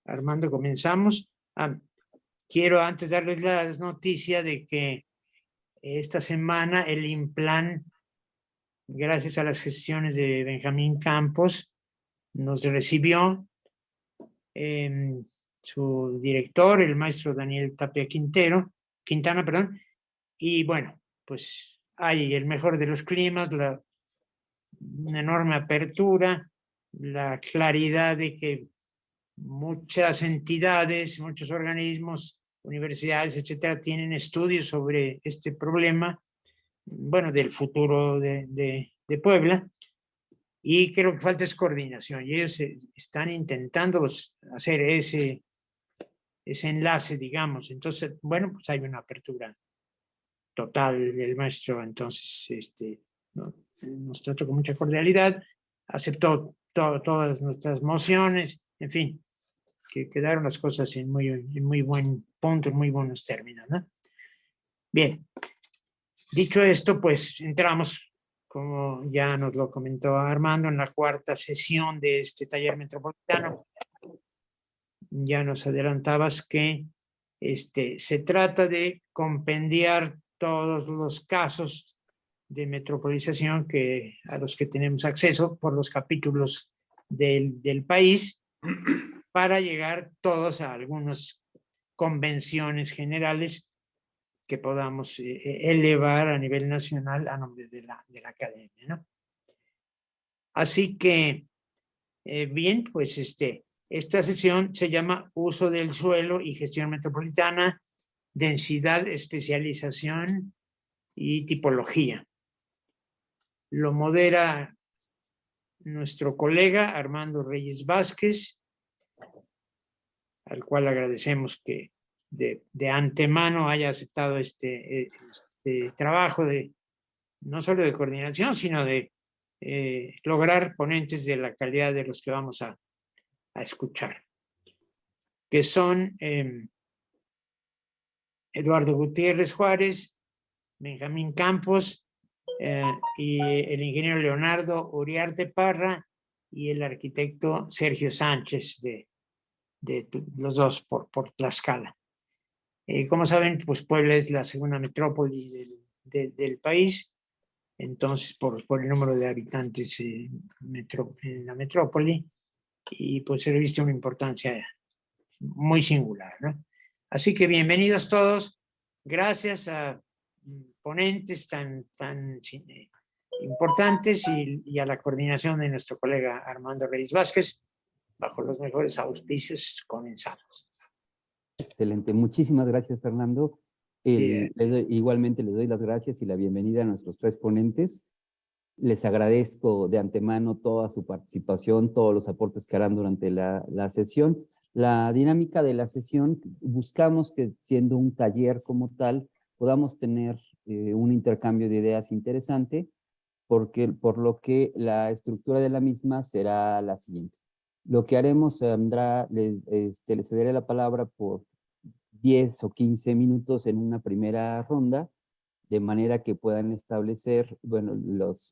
Armando, comenzamos. Quiero antes darles la noticia de que esta semana el INPLAN, gracias a las gestiones de Benjamín Campos, nos recibió su director, el maestro Daniel Tapia Quintana, perdón, y bueno, pues hay el mejor de los climas, una enorme apertura, la claridad de que muchas entidades, muchos organismos, universidades, etcétera, tienen estudios sobre este problema, bueno, del futuro de Puebla, y creo que falta es coordinación, y ellos están intentando hacer ese enlace, digamos. Entonces, bueno, pues hay una apertura total del maestro, entonces nos trató con mucha cordialidad, aceptó todas nuestras mociones, en fin, que quedaron las cosas en muy buen punto, en muy buenos términos, ¿no? Bien, dicho esto, pues entramos, como ya nos lo comentó Armando, en la cuarta sesión de este taller metropolitano. Ya nos adelantabas que se trata de compendiar todos los casos de metropolización a los que tenemos acceso por los capítulos del país, para llegar todos a algunas convenciones generales que podamos elevar a nivel nacional a nombre de la academia, ¿no? Así que, bien, pues esta sesión se llama Uso del suelo y gestión metropolitana, densidad, especialización y tipología. Lo modera nuestro colega Armando Reyes Vázquez, al cual agradecemos que de antemano haya aceptado este trabajo no solo de coordinación, sino de lograr ponentes de la calidad de los que vamos a escuchar, que son Eduardo Gutiérrez Juárez, Benjamín Campos, y el ingeniero Leonardo Uriarte Parra y el arquitecto Sergio Sánchez, de los dos por Tlaxcala. Como saben, pues Puebla es la segunda metrópoli del país, entonces por el número de habitantes en la metrópoli, y pues se reviste una importancia muy singular, ¿no? Así que bienvenidos todos, gracias a ponentes tan importantes y a la coordinación de nuestro colega Armando Reyes Vázquez. Bajo los mejores auspicios comenzamos. Excelente, muchísimas gracias, Fernando. Igualmente les doy las gracias y la bienvenida a nuestros tres ponentes. Les agradezco de antemano toda su participación, todos los aportes que harán durante la sesión. La dinámica de la sesión, buscamos que, siendo un taller como tal, podamos tener un intercambio de ideas interesante, por lo que la estructura de la misma será la siguiente. Lo que haremos, Sandra, les cederé la palabra por 10 o 15 minutos en una primera ronda, de manera que puedan establecer, bueno,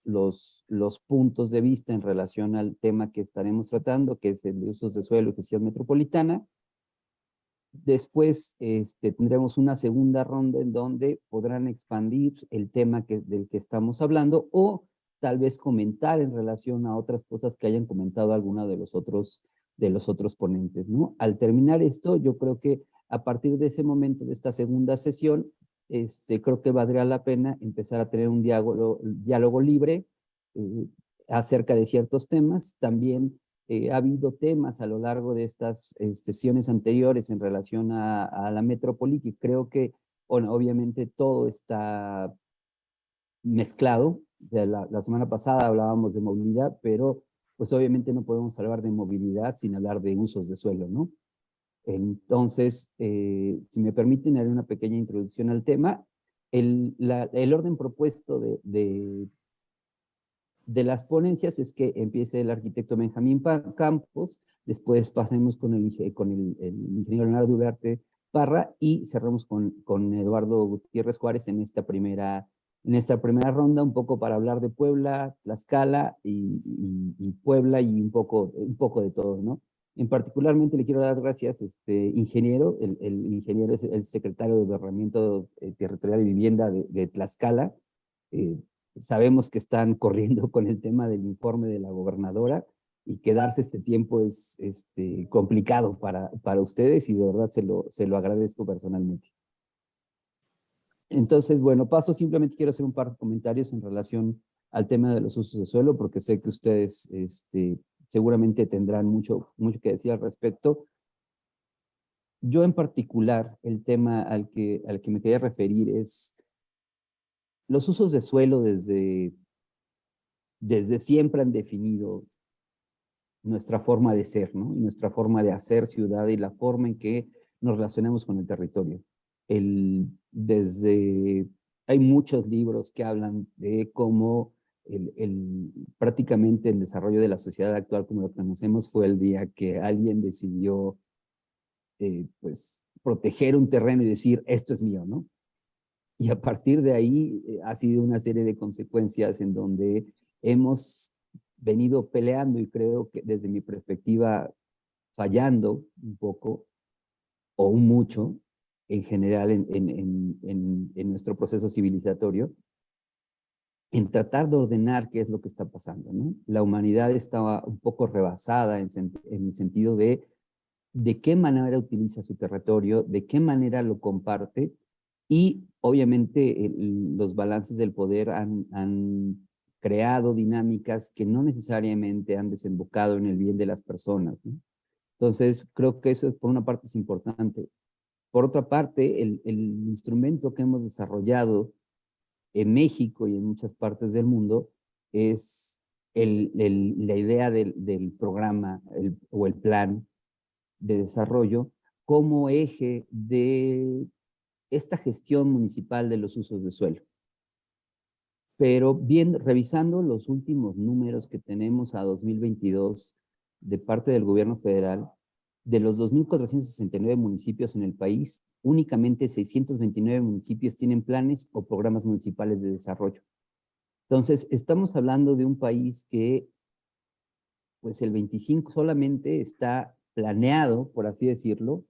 los puntos de vista en relación al tema que estaremos tratando, que es el de usos de suelo y gestión metropolitana. Después tendremos una segunda ronda en donde podrán expandir el tema del que estamos hablando, o tal vez comentar en relación a otras cosas que hayan comentado alguno de los otros ponentes, ¿no? Al terminar esto, yo creo que a partir de ese momento, de esta segunda sesión, creo que valdría la pena empezar a tener un diálogo libre acerca de ciertos temas. También ha habido temas a lo largo de estas sesiones anteriores en relación a la metrópoli, que creo que, bueno, obviamente todo está mezclado. La semana pasada hablábamos de movilidad, pero pues obviamente no podemos hablar de movilidad sin hablar de usos de suelo, ¿no? Entonces, si me permiten, haré una pequeña introducción al tema. El orden propuesto de las ponencias es que empiece el arquitecto Benjamín Campos, después pasemos con el ingeniero Leonardo Uriarte Parra y cerramos con Eduardo Gutiérrez Juárez en esta primera ronda, un poco para hablar de Puebla, Tlaxcala y Puebla, y un poco de todo, ¿no? En particularmente le quiero dar gracias, ingeniero, el ingeniero es el secretario de Ordenamiento Territorial y Vivienda de Tlaxcala. Sabemos que están corriendo con el tema del informe de la gobernadora y que darse este tiempo es complicado para ustedes y de verdad se lo agradezco personalmente. Entonces, bueno, simplemente quiero hacer un par de comentarios en relación al tema de los usos de suelo, porque sé que ustedes seguramente tendrán mucho que decir al respecto. Yo en particular, el tema al que me quería referir es los usos de suelo desde siempre han definido nuestra forma de ser, ¿no? Y nuestra forma de hacer ciudad y la forma en que nos relacionamos con el territorio. Hay muchos libros que hablan de cómo prácticamente el desarrollo de la sociedad actual como lo conocemos fue el día que alguien decidió pues proteger un terreno y decir esto es mío, ¿no? Y a partir de ahí ha sido una serie de consecuencias en donde hemos venido peleando y creo que desde mi perspectiva fallando un poco o un mucho en general en nuestro proceso civilizatorio en tratar de ordenar qué es lo que está pasando, ¿no? La humanidad estaba un poco rebasada en el sentido de qué manera utiliza su territorio, de qué manera lo comparte y obviamente los balances del poder han creado dinámicas que no necesariamente han desembocado en el bien de las personas, ¿no? Entonces, creo que eso por una parte es importante. Por otra parte, el instrumento que hemos desarrollado en México y en muchas partes del mundo es la idea del programa o el plan de desarrollo como eje de esta gestión municipal de los usos de suelo. Pero revisando los últimos números que tenemos a 2022 de parte del gobierno federal, de los 2.469 municipios en el país, únicamente 629 municipios tienen planes o programas municipales de desarrollo. Entonces, estamos hablando de un país que, pues el 25 solamente está planeado, por así decirlo,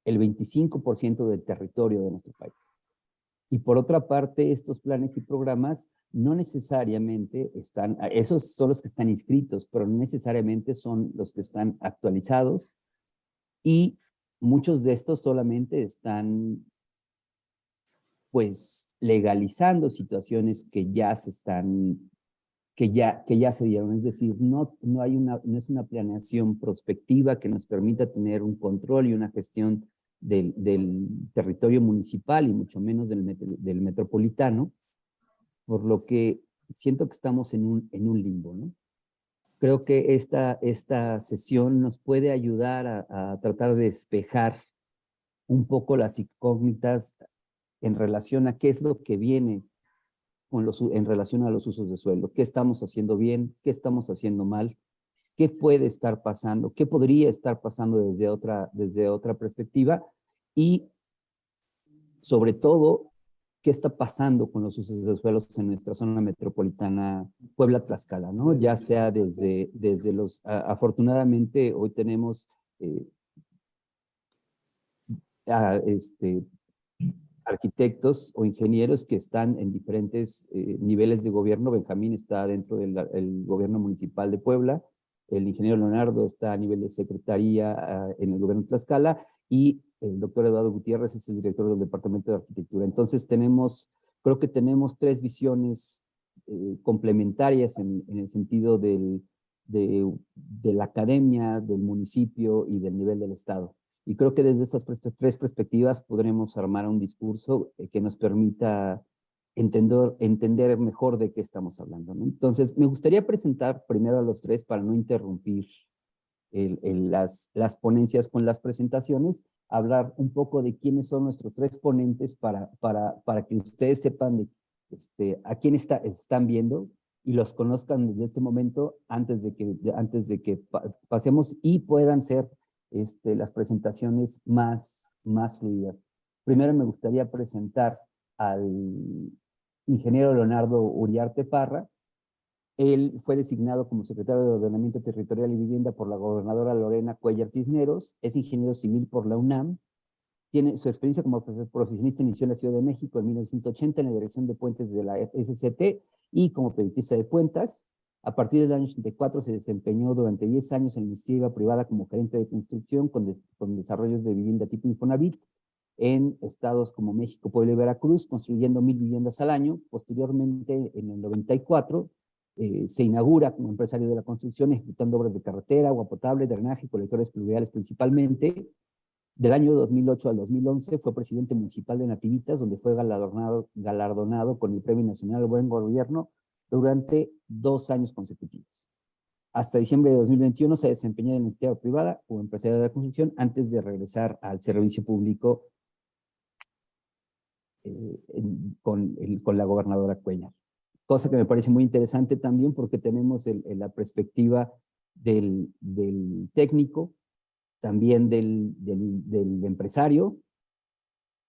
el 25% del territorio de nuestro país. Y por otra parte, estos planes y programas no necesariamente esos son los que están inscritos, pero no necesariamente son los que están actualizados y muchos de estos solamente están pues legalizando situaciones que ya se dieron, es decir, no es una planeación prospectiva que nos permita tener un control y una gestión del territorio municipal y mucho menos del metropolitano, por lo que siento que estamos en un limbo, ¿no? Creo que esta sesión nos puede ayudar a tratar de despejar un poco las incógnitas en relación a qué es lo que viene en relación a los usos de suelo, qué estamos haciendo bien, qué estamos haciendo mal, qué puede estar pasando, qué podría estar pasando desde otra perspectiva y sobre todo qué está pasando con los usos de suelos en nuestra zona metropolitana Puebla-Tlaxcala, ¿no? Ya sea desde afortunadamente hoy tenemos arquitectos o ingenieros que están en diferentes niveles de gobierno. Benjamín está dentro del gobierno municipal de Puebla, el ingeniero Leonardo está a nivel de secretaría en el gobierno de Tlaxcala y el doctor Eduardo Gutiérrez es el director del Departamento de Arquitectura. Entonces creo que tenemos tres visiones complementarias en el sentido de la academia, del municipio y del nivel del Estado. Y creo que desde estas tres perspectivas podremos armar un discurso que nos permita entender mejor de qué estamos hablando, ¿no? Entonces, me gustaría presentar primero a los tres para no interrumpir las ponencias con las presentaciones, hablar un poco de quiénes son nuestros tres ponentes para que ustedes sepan a quién están viendo y los conozcan desde este momento antes de que pasemos y puedan ser las presentaciones más fluidas. Primero me gustaría presentar al ingeniero Leonardo Uriarte Parra. Él fue designado como secretario de Ordenamiento Territorial y Vivienda por la gobernadora Lorena Cuellar Cisneros, es ingeniero civil por la UNAM, tiene su experiencia como profesionista inició en la Ciudad de México en 1980 en la dirección de puentes de la SCT y como periodista de cuentas. A partir del año 84 se desempeñó durante 10 años en la iniciativa privada como gerente de construcción con desarrollos de vivienda tipo Infonavit en estados como México, Puebla y Veracruz, construyendo 1,000 viviendas al año. Posteriormente, en el 94, se inaugura como empresario de la construcción, ejecutando obras de carretera, agua potable, drenaje y colectores pluviales principalmente. Del año 2008 al 2011 fue presidente municipal de Nativitas, donde fue galardonado con el Premio Nacional Buen Gobierno durante 2 años consecutivos. Hasta diciembre de 2021 se desempeñó en la iniciativa privada como empresario de la construcción antes de regresar al servicio público con la gobernadora Cuellar. Cosa que me parece muy interesante también porque tenemos la perspectiva del técnico, también del empresario,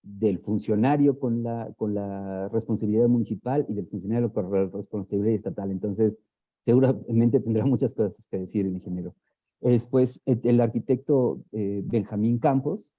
del funcionario con la responsabilidad municipal y del funcionario con la responsabilidad estatal. Entonces, seguramente tendrá muchas cosas que decir el ingeniero. Después, el arquitecto Benjamín Campos,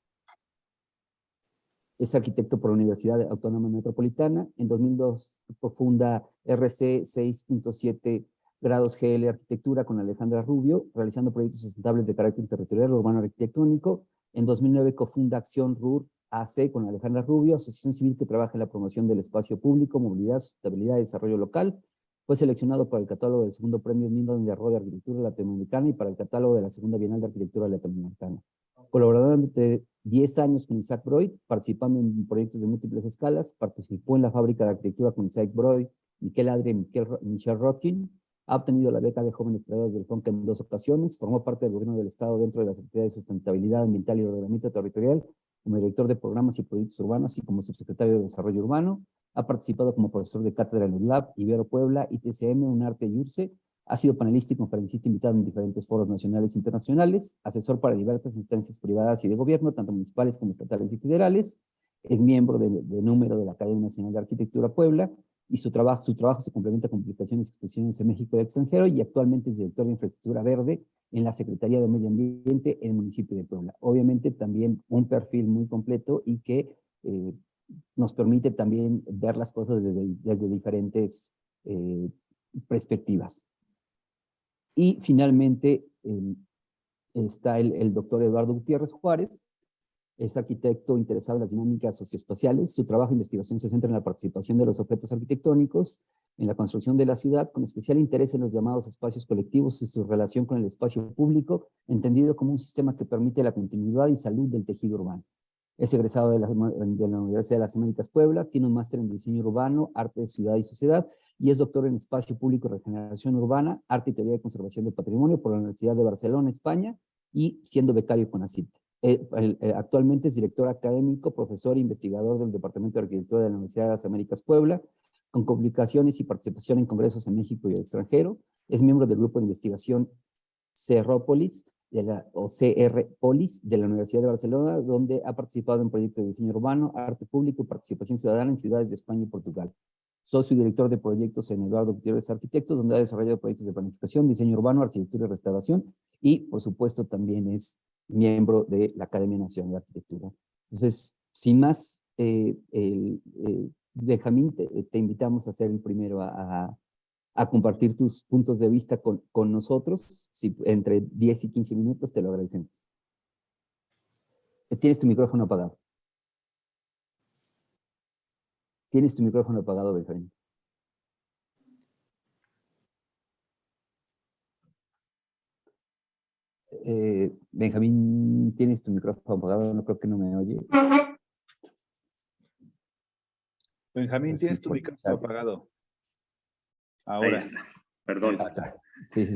es arquitecto por la Universidad Autónoma Metropolitana. En 2002 funda RC 6.7 grados GL Arquitectura con Alejandra Rubio, realizando proyectos sustentables de carácter territorial, urbano, arquitectónico. En 2009 cofunda Acción RUR AC con Alejandra Rubio, asociación civil que trabaja en la promoción del espacio público, movilidad, sustentabilidad y desarrollo local. Fue seleccionado para el catálogo del segundo premio Mindon de Arroyo de Arquitectura Latinoamericana y para el catálogo de la segunda Bienal de Arquitectura Latinoamericana. Colaborador durante 10 años con Isaac Broid, participando en proyectos de múltiples escalas, participó en la fábrica de arquitectura con Isaac Broid, Miquel Adri y Michelle Rotkin, ha obtenido la beca de jóvenes creadores del FONCA en 2 ocasiones, formó parte del gobierno del Estado dentro de la Secretaría de Sustentabilidad Ambiental y Ordenamiento Territorial, como director de programas y proyectos urbanos y como subsecretario de Desarrollo Urbano, ha participado como profesor de cátedra en ULAB, Ibero Puebla, ITCM, UNARTE y URCE, ha sido panelista y conferencista invitado en diferentes foros nacionales e internacionales, asesor para diversas instancias privadas y de gobierno, tanto municipales como estatales y federales, es miembro de número de la Academia Nacional de Arquitectura Puebla, y su trabajo se complementa con publicaciones y exposiciones en México y el extranjero, y actualmente es director de Infraestructura Verde en la Secretaría de Medio Ambiente en el municipio de Puebla. Obviamente también un perfil muy completo y que nos permite también ver las cosas desde diferentes perspectivas. Y finalmente está el doctor Eduardo Gutiérrez Juárez, es arquitecto interesado en las dinámicas socioespaciales. Su trabajo de investigación se centra en la participación de los objetos arquitectónicos en la construcción de la ciudad, con especial interés en los llamados espacios colectivos y su relación con el espacio público, entendido como un sistema que permite la continuidad y salud del tejido urbano. Es egresado de la Universidad de las Américas Puebla, tiene un máster en diseño urbano, arte de ciudad y sociedad, y es doctor en espacio público y regeneración urbana, arte y teoría de conservación del patrimonio por la Universidad de Barcelona, España, y siendo becario con ACIT. Actualmente es director académico, profesor e investigador del Departamento de Arquitectura de la Universidad de las Américas Puebla, con publicaciones y participación en congresos en México y el extranjero. Es miembro del grupo de investigación Cerrópolis, o CR Polis, de la Universidad de Barcelona, donde ha participado en proyectos de diseño urbano, arte público y participación ciudadana en ciudades de España y Portugal. Socio y director de proyectos en Eduardo Gutiérrez Arquitectos, donde ha desarrollado proyectos de planificación, diseño urbano, arquitectura y restauración, y por supuesto también es miembro de la Academia Nacional de Arquitectura. Entonces, sin más, Benjamín, te invitamos a ser el primero a compartir tus puntos de vista con nosotros. Si entre 10 y 15 minutos, te lo agradecemos. Tienes tu micrófono apagado. Tienes tu micrófono apagado, Benjamín. Benjamín, tienes tu micrófono apagado, no creo que no me oye. Benjamín, tienes tu micrófono apagado. Ahora. Ahí está, perdón. Sí.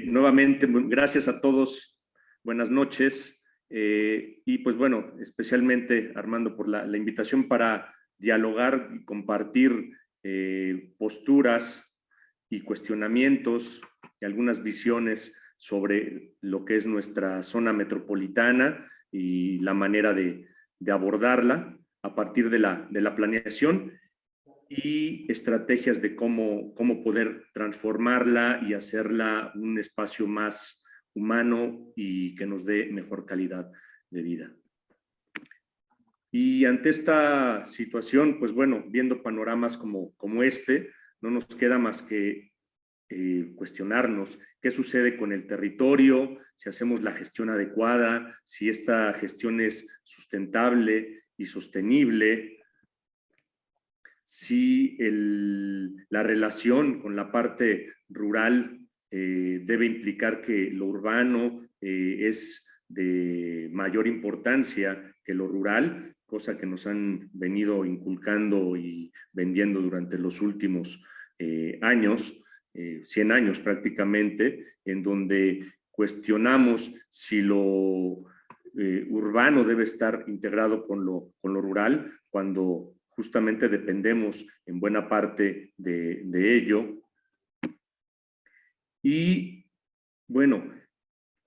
Nuevamente, gracias a todos, buenas noches. Y pues bueno, especialmente Armando por la invitación para dialogar y compartir posturas y cuestionamientos y algunas visiones sobre lo que es nuestra zona metropolitana y la manera de abordarla a partir de la planeación. y estrategias de cómo poder transformarla y hacerla un espacio más humano y que nos dé mejor calidad de vida. Y ante esta situación, pues bueno, viendo panoramas como este, no nos queda más que cuestionarnos qué sucede con el territorio, si hacemos la gestión adecuada, si esta gestión es sustentable y sostenible, si la relación con la parte rural debe implicar que lo urbano es de mayor importancia que lo rural, cosa que nos han venido inculcando y vendiendo durante los últimos años, 100 años prácticamente, en donde cuestionamos si lo urbano debe estar integrado con lo rural, cuando justamente dependemos en buena parte de ello. Y bueno,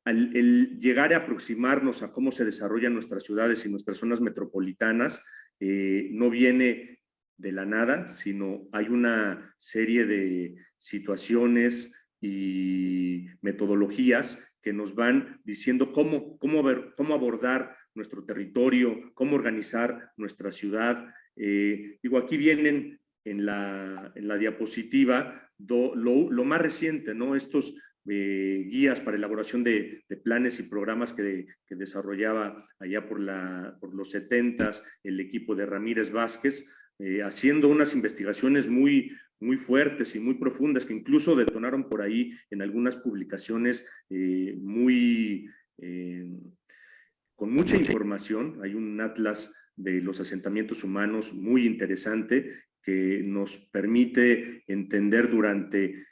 el llegar a aproximarnos a cómo se desarrollan nuestras ciudades y nuestras zonas metropolitanas no viene de la nada, sino hay una serie de situaciones y metodologías que nos van diciendo cómo abordar nuestro territorio, cómo organizar nuestra ciudad. Digo, aquí vienen en la diapositiva lo más reciente, ¿no? Estos guías para elaboración de planes y programas que desarrollaba allá por los 70s el equipo de Ramírez Vázquez, haciendo unas investigaciones muy fuertes y muy profundas que incluso detonaron por ahí en algunas publicaciones con mucha información. Hay un atlas de los asentamientos humanos muy interesante que nos permite entender durante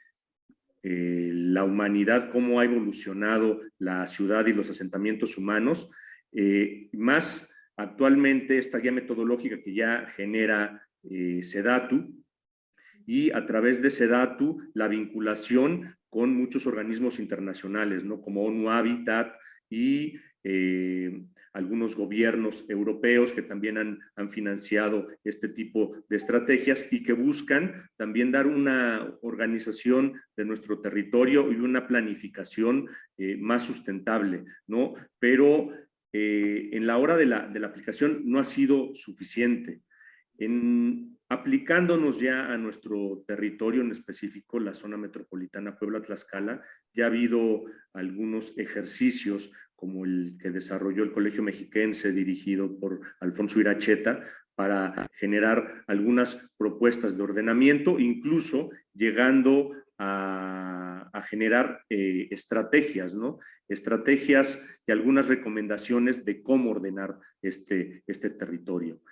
la humanidad cómo ha evolucionado la ciudad y los asentamientos humanos. Más actualmente esta guía metodológica que ya genera SEDATU, y a través de SEDATU la vinculación con muchos organismos internacionales, ¿no? Como ONU Habitat y algunos gobiernos europeos que también han financiado este tipo de estrategias y que buscan también dar una organización de nuestro territorio y una planificación más sustentable, ¿no? Pero en la hora de la aplicación no ha sido suficiente. Aplicándonos ya a nuestro territorio, en específico la zona metropolitana Puebla-Tlaxcala, ya ha habido algunos ejercicios como el que desarrolló el Colegio Mexiquense dirigido por Alfonso Iracheta para generar algunas propuestas de ordenamiento, incluso llegando a generar estrategias, ¿no? Estrategias y algunas recomendaciones de cómo ordenar este territorio.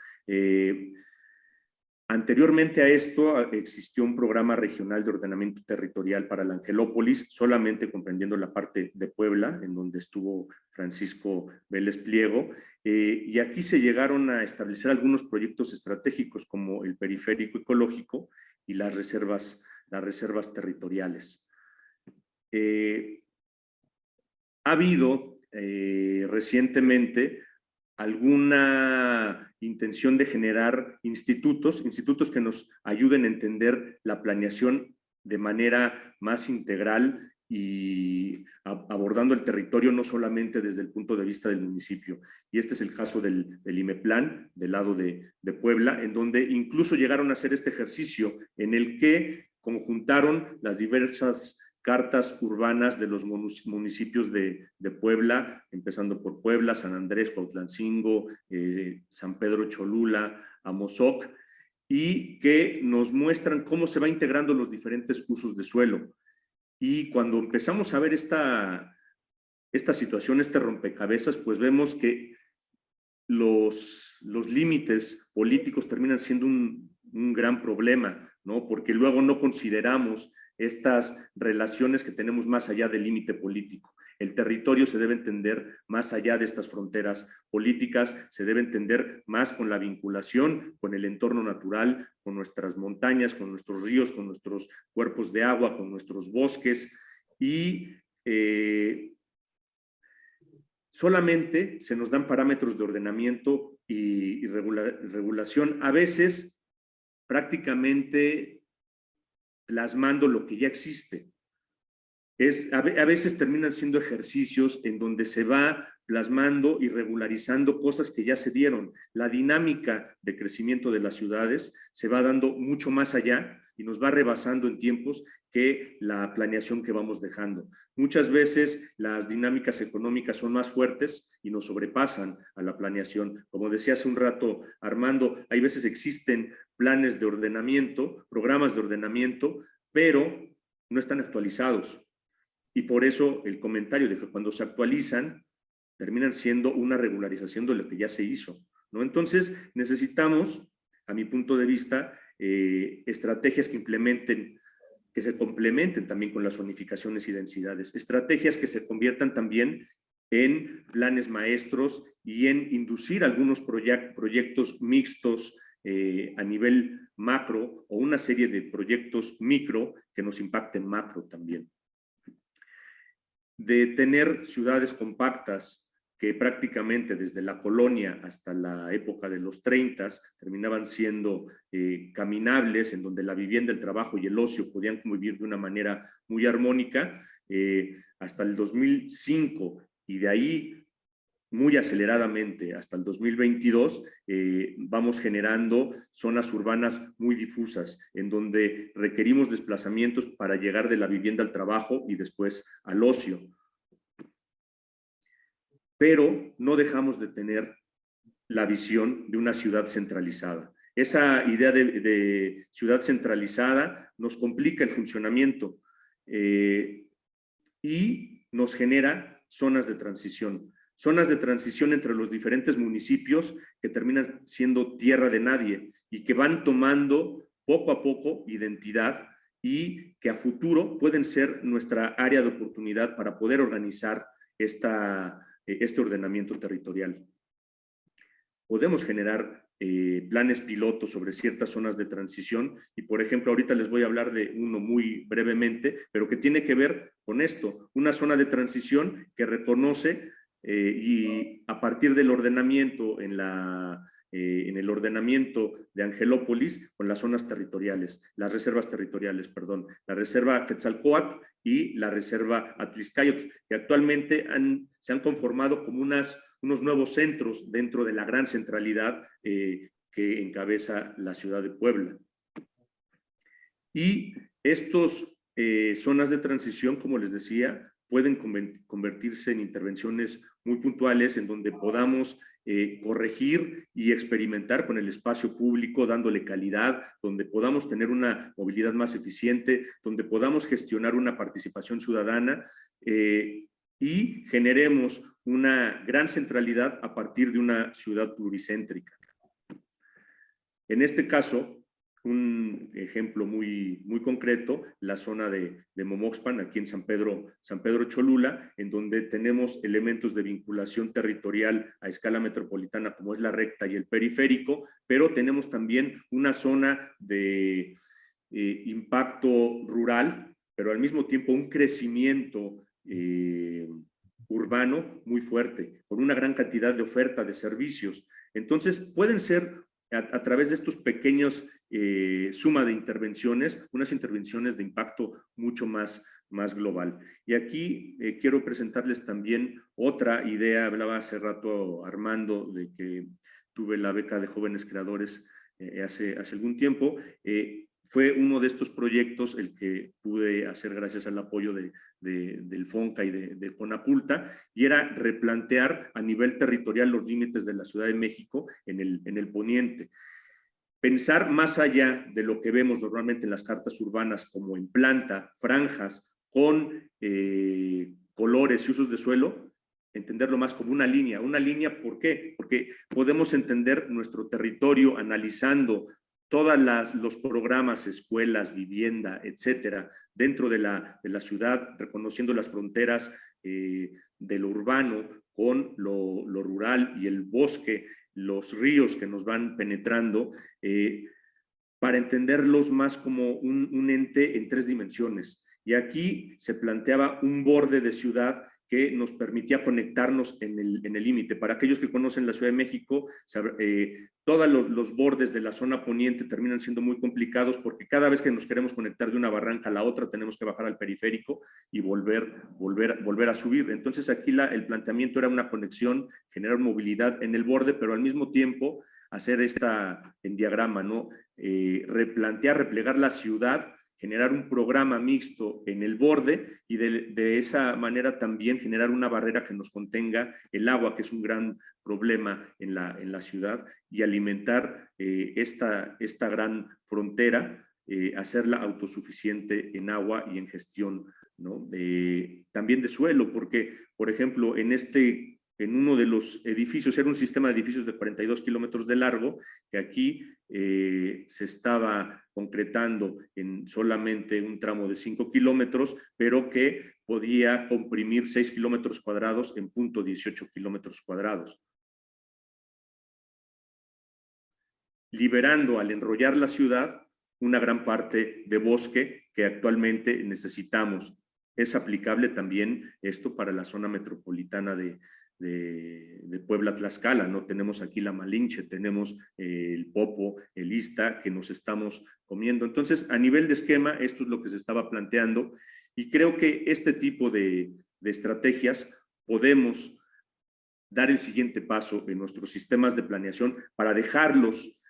Anteriormente a esto existió un programa regional de ordenamiento territorial para la Angelópolis, solamente comprendiendo la parte de Puebla, en donde estuvo Francisco Vélez Pliego, y aquí se llegaron a establecer algunos proyectos estratégicos como el periférico ecológico y las reservas territoriales. Ha habido recientemente alguna intención de generar institutos que nos ayuden a entender la planeación de manera más integral y abordando el territorio no solamente desde el punto de vista del municipio. Y este es el caso del IMEPLAN, del lado de Puebla, en donde incluso llegaron a hacer este ejercicio en el que conjuntaron las diversas cartas urbanas de los municipios de Puebla, empezando por Puebla, San Andrés, Cuautlancingo, San Pedro Cholula, Amozoc, y que nos muestran cómo se va integrando los diferentes usos de suelo. Y cuando empezamos a ver esta situación, este rompecabezas, pues vemos que los límites políticos terminan siendo un gran problema, ¿no? Porque luego no consideramos estas relaciones que tenemos más allá del límite político. El territorio se debe entender más allá de estas fronteras políticas, se debe entender más con la vinculación con el entorno natural, con nuestras montañas, con nuestros ríos, con nuestros cuerpos de agua, con nuestros bosques, y solamente se nos dan parámetros de ordenamiento y regulación, a veces prácticamente plasmando lo que ya existe. A veces terminan siendo ejercicios en donde se va plasmando y regularizando cosas que ya se dieron. La dinámica de crecimiento de las ciudades se va dando mucho más allá y nos va rebasando en tiempos que la planeación que vamos dejando. Muchas veces las dinámicas económicas son más fuertes y nos sobrepasan a la planeación. Como decía hace un rato Armando, hay veces existen planes de ordenamiento, programas de ordenamiento, pero no están actualizados. Y por eso el comentario de que cuando se actualizan, terminan siendo una regularización de lo que ya se hizo, ¿no? Entonces, necesitamos, a mi punto de vista, estrategias que se complementen también con las zonificaciones y densidades, estrategias que se conviertan también en planes maestros y en inducir algunos proyectos mixtos a nivel macro o una serie de proyectos micro que nos impacten macro también. De tener ciudades compactas que prácticamente desde la colonia hasta la época de los 30 terminaban siendo caminables, en donde la vivienda, el trabajo y el ocio podían convivir de una manera muy armónica, hasta el 2005, y de ahí muy aceleradamente hasta el 2022, vamos generando zonas urbanas muy difusas, en donde requerimos desplazamientos para llegar de la vivienda al trabajo y después al ocio. Pero no dejamos de tener la visión de una ciudad centralizada. Esa idea de ciudad centralizada nos complica el funcionamiento y nos genera zonas de transición. Zonas de transición entre los diferentes municipios que terminan siendo tierra de nadie y que van tomando poco a poco identidad y que a futuro pueden ser nuestra área de oportunidad para poder organizar este ordenamiento territorial. Podemos generar planes pilotos sobre ciertas zonas de transición y, por ejemplo, ahorita les voy a hablar de uno muy brevemente, pero que tiene que ver con esto, una zona de transición que reconoce y a partir del ordenamiento en el ordenamiento de Angelópolis con las zonas territoriales, las reservas territoriales, perdón, la reserva Quetzalcóatl y la reserva Atliscayotl, que actualmente se han conformado como unos nuevos centros dentro de la gran centralidad que encabeza la ciudad de Puebla. Y estos zonas de transición, como les decía, pueden convertirse en intervenciones muy puntuales en donde podamos corregir y experimentar con el espacio público, dándole calidad, donde podamos tener una movilidad más eficiente, donde podamos gestionar una participación ciudadana y generemos una gran centralidad a partir de una ciudad pluricéntrica. En este caso, un ejemplo muy concreto, la zona de Momoxpan, aquí en San Pedro Cholula, en donde tenemos elementos de vinculación territorial a escala metropolitana, como es la recta y el periférico, pero tenemos también una zona de impacto rural, pero al mismo tiempo un crecimiento urbano muy fuerte, con una gran cantidad de oferta de servicios. Entonces, pueden ser a través de estos pequeños suma de intervenciones, unas intervenciones de impacto mucho más global. Y aquí quiero presentarles también otra idea. Hablaba hace rato Armando de que tuve la beca de jóvenes creadores hace algún tiempo. Fue uno de estos proyectos el que pude hacer gracias al apoyo del FONCA y de CONAPULTA, y era replantear a nivel territorial los límites de la Ciudad de México en el poniente. Pensar más allá de lo que vemos normalmente en las cartas urbanas, como en planta, franjas, con colores y usos de suelo, entenderlo más como una línea. Una línea, ¿por qué? Porque podemos entender nuestro territorio analizando todos los programas, escuelas, vivienda, etcétera, dentro de la ciudad, reconociendo las fronteras de lo urbano con lo rural y el bosque, los ríos que nos van penetrando, para entenderlos más como un ente en 3 dimensiones. Y aquí se planteaba un borde de ciudad que nos permitía conectarnos en el límite. Para aquellos que conocen la Ciudad de México, todos los bordes de la zona poniente terminan siendo muy complicados porque cada vez que nos queremos conectar de una barranca a la otra tenemos que bajar al periférico y volver a subir. Entonces aquí el planteamiento era una conexión, generar movilidad en el borde, pero al mismo tiempo hacer en diagrama, ¿no? Replegar la ciudad, generar un programa mixto en el borde y de esa manera también generar una barrera que nos contenga el agua, que es un gran problema en la ciudad, y alimentar esta gran frontera, hacerla autosuficiente en agua y en gestión, ¿no? También de suelo, porque, por ejemplo, en uno de los edificios, era un sistema de edificios de 42 kilómetros de largo, que aquí se estaba concretando en solamente un tramo de 5 kilómetros, pero que podía comprimir 6 kilómetros cuadrados en 0.18 kilómetros cuadrados. Liberando al enrollar la ciudad una gran parte de bosque que actualmente necesitamos. Es aplicable también esto para la zona metropolitana de Puebla-Tlaxcala, ¿no? Tenemos aquí la Malinche, tenemos el Popo, el Ista, que nos estamos comiendo. Entonces, a nivel de esquema, esto es lo que se estaba planteando, y creo que este tipo de estrategias podemos dar el siguiente paso en nuestros sistemas de planeación para dejarlos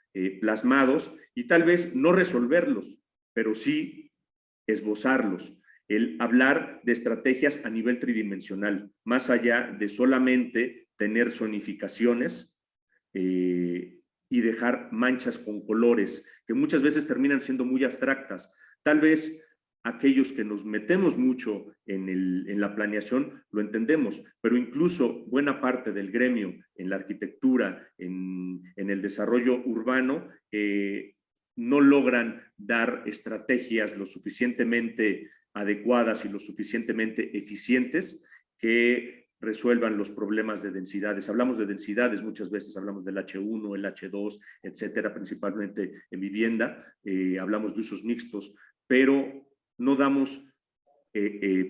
plasmados y tal vez no resolverlos, pero sí esbozarlos. El hablar de estrategias a nivel tridimensional, más allá de solamente tener zonificaciones y dejar manchas con colores, que muchas veces terminan siendo muy abstractas. Tal vez aquellos que nos metemos mucho en la planeación lo entendemos, pero incluso buena parte del gremio en la arquitectura, en el desarrollo urbano, no logran dar estrategias lo suficientemente adecuadas y lo suficientemente eficientes que resuelvan los problemas de densidades. Hablamos de densidades, muchas veces hablamos del H1, el H2, etcétera, principalmente en vivienda, hablamos de usos mixtos, pero no damos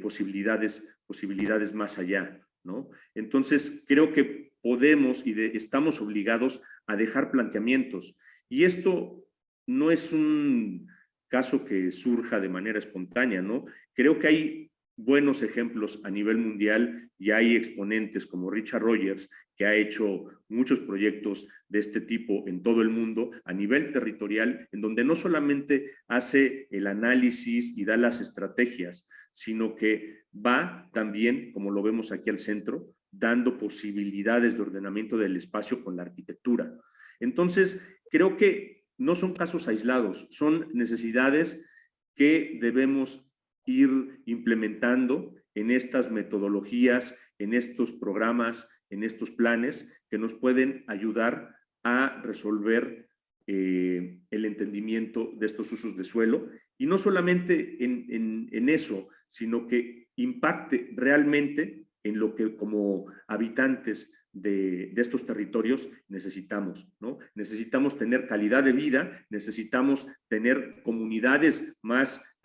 posibilidades más allá, ¿no? Entonces, creo que podemos y estamos obligados a dejar planteamientos. Y esto no es un caso que surja de manera espontánea, ¿no? Creo que hay buenos ejemplos a nivel mundial y hay exponentes como Richard Rogers, que ha hecho muchos proyectos de este tipo en todo el mundo a nivel territorial, en donde no solamente hace el análisis y da las estrategias, sino que va también, como lo vemos aquí al centro, dando posibilidades de ordenamiento del espacio con la arquitectura. Entonces, creo que no son casos aislados, son necesidades que debemos ir implementando en estas metodologías, en estos programas, en estos planes que nos pueden ayudar a resolver el entendimiento de estos usos de suelo, y no solamente en eso, sino que impacte realmente en lo que como habitantes de estos territorios necesitamos, ¿no? Necesitamos tener calidad de vida, necesitamos tener comunidades más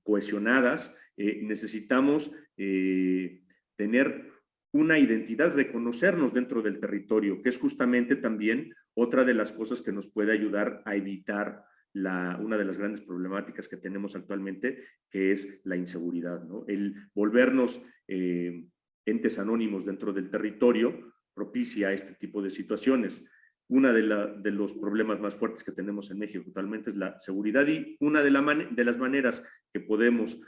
cohesionadas, necesitamos tener una identidad, reconocernos dentro del territorio, que es justamente también otra de las cosas que nos puede ayudar a evitar una de las grandes problemáticas que tenemos actualmente, que es la inseguridad, ¿no? El volvernos entes anónimos dentro del territorio propicia este tipo de situaciones. Una de los problemas más fuertes que tenemos en México actualmente es la seguridad, y una de las maneras que podemos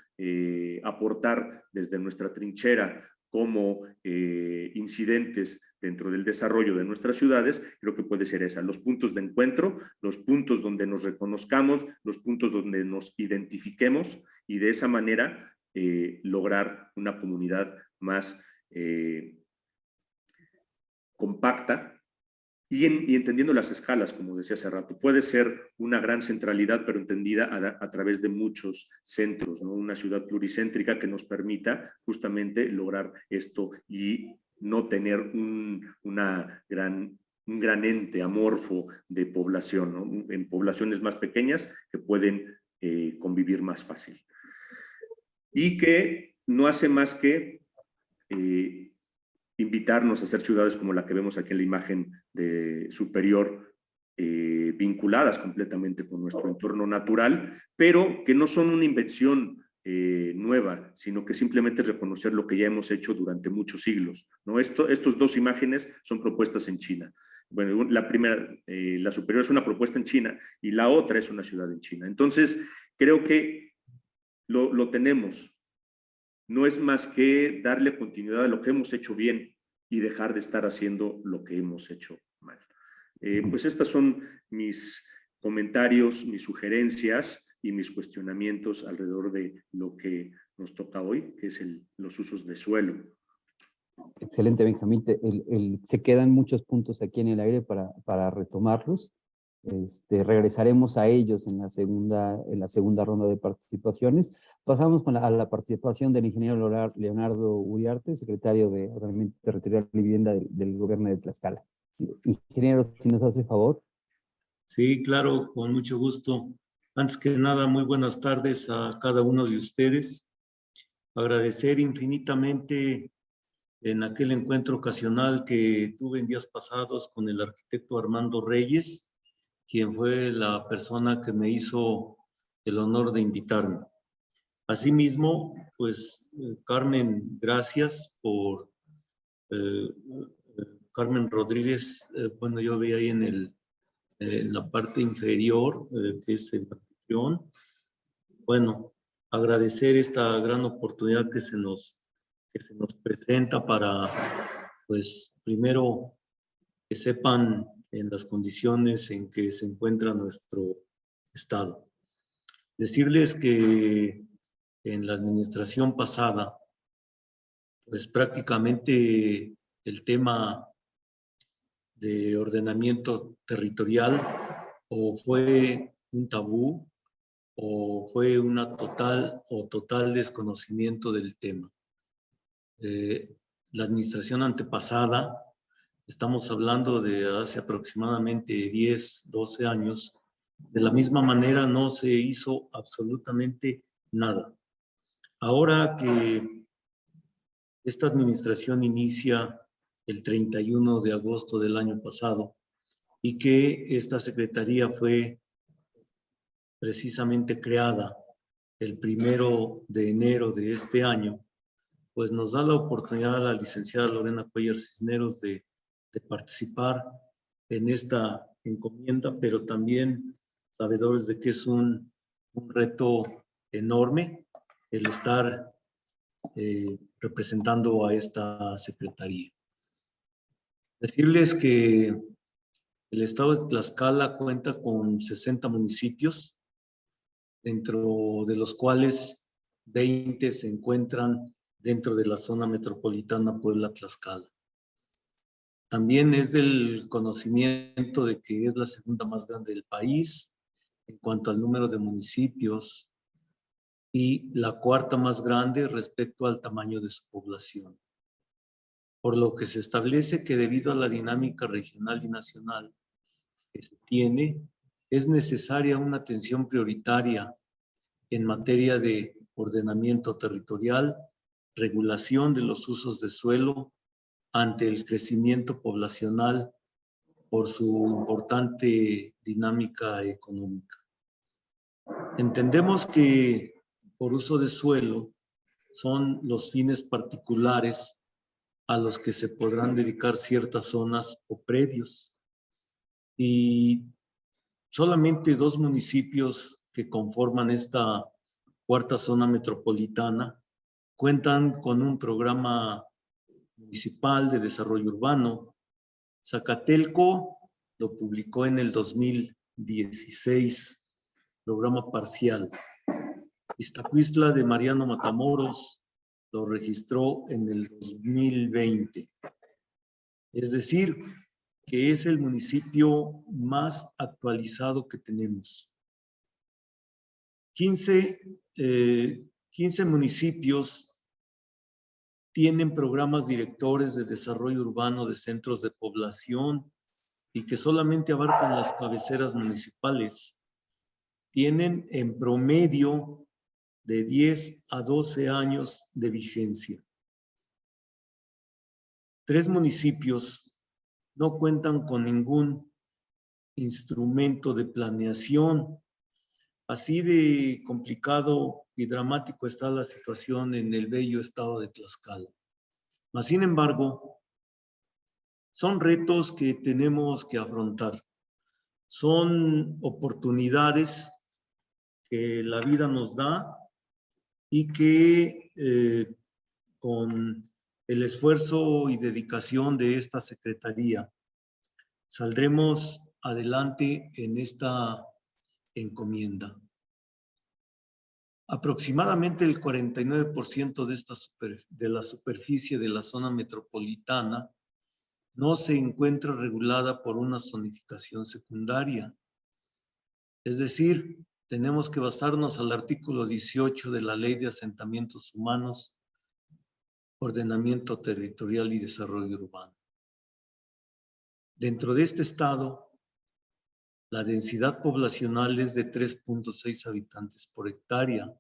aportar desde nuestra trinchera como incidentes dentro del desarrollo de nuestras ciudades, creo que puede ser esa, los puntos de encuentro, los puntos donde nos reconozcamos, los puntos donde nos identifiquemos, y de esa manera lograr una comunidad más compacta y entendiendo las escalas, como decía hace rato. Puede ser una gran centralidad, pero entendida a través de muchos centros, ¿no? Una ciudad pluricéntrica que nos permita justamente lograr esto y no tener un gran ente amorfo de población, ¿no? En poblaciones más pequeñas que pueden convivir más fácil. Y que no hace más que invitarnos a ser ciudades como la que vemos aquí en la imagen superior, vinculadas completamente con nuestro entorno natural, pero que no son una invención nueva, sino que simplemente es reconocer lo que ya hemos hecho durante muchos siglos, ¿no? Estos dos imágenes son propuestas en China. Bueno, la primera, la superior es una propuesta en China y la otra es una ciudad en China. Entonces, creo que lo tenemos. No es más que darle continuidad a lo que hemos hecho bien y dejar de estar haciendo lo que hemos hecho mal. Pues estas son mis comentarios, mis sugerencias y mis cuestionamientos alrededor de lo que nos toca hoy, que es los usos de suelo. Excelente, Benjamín. Se quedan muchos puntos aquí en el aire para retomarlos. Regresaremos a ellos en la segunda ronda de participaciones. Pasamos a la participación del ingeniero Leonardo Uriarte, secretario de Ordenamiento Territorial y Vivienda del Gobierno de Tlaxcala. Ingeniero, si nos hace favor. Sí, claro, con mucho gusto. Antes que nada, muy buenas tardes a cada uno de ustedes. Agradecer infinitamente en aquel encuentro ocasional que tuve en días pasados con el arquitecto Armando Reyes, quien fue la persona que me hizo el honor de invitarme. Asimismo, pues, Carmen, gracias por... Carmen Rodríguez, bueno, yo vi ahí en la parte inferior, que es el anfitrión. Bueno, agradecer esta gran oportunidad que se nos presenta para, pues, primero que sepan en las condiciones en que se encuentra nuestro estado. Decirles que en la administración pasada, pues prácticamente el tema de ordenamiento territorial o fue un tabú o fue una total desconocimiento del tema. La administración antepasada, estamos hablando de hace aproximadamente 10, 12 años, de la misma manera no se hizo absolutamente nada. Ahora que esta administración inicia el 31 de agosto del año pasado y que esta secretaría fue precisamente creada el 1 de enero de este año, pues nos da la oportunidad a la licenciada Lorena Cuellar Cisneros de participar en esta encomienda, pero también sabedores de que es un reto enorme el estar representando a esta secretaría. Decirles que el estado de Tlaxcala cuenta con 60 municipios, dentro de los cuales 20 se encuentran dentro de la zona metropolitana Puebla-Tlaxcala. También es del conocimiento de que es la segunda más grande del país en cuanto al número de municipios y la cuarta más grande respecto al tamaño de su población. Por lo que se establece que debido a la dinámica regional y nacional que se tiene, es necesaria una atención prioritaria en materia de ordenamiento territorial, regulación de los usos de suelo ante el crecimiento poblacional por su importante dinámica económica. Entendemos que por uso de suelo son los fines particulares a los que se podrán dedicar ciertas zonas o predios. Y solamente 2 municipios que conforman esta cuarta zona metropolitana cuentan con un programa municipal de desarrollo urbano. Zacatelco lo publicó en el 2016, programa parcial. Iztacuistla de Mariano Matamoros lo registró en el 2020. Es decir, que es el municipio más actualizado que tenemos. 15 municipios tienen programas directores de desarrollo urbano de centros de población y que solamente abarcan las cabeceras municipales. Tienen en promedio de 10 a 12 años de vigencia. 3 municipios no cuentan con ningún instrumento de planeación. Así de complicado y dramático está la situación en el bello estado de Tlaxcala. Mas, sin embargo, son retos que tenemos que afrontar. Son oportunidades que la vida nos da y que con el esfuerzo y dedicación de esta Secretaría saldremos adelante en esta encomienda. Aproximadamente el 49% de la superficie de la zona metropolitana no se encuentra regulada por una zonificación secundaria. Es decir, tenemos que basarnos al artículo 18 de la Ley de Asentamientos Humanos, Ordenamiento Territorial y Desarrollo Urbano. Dentro de este estado, la densidad poblacional es de 3.6 habitantes por hectárea,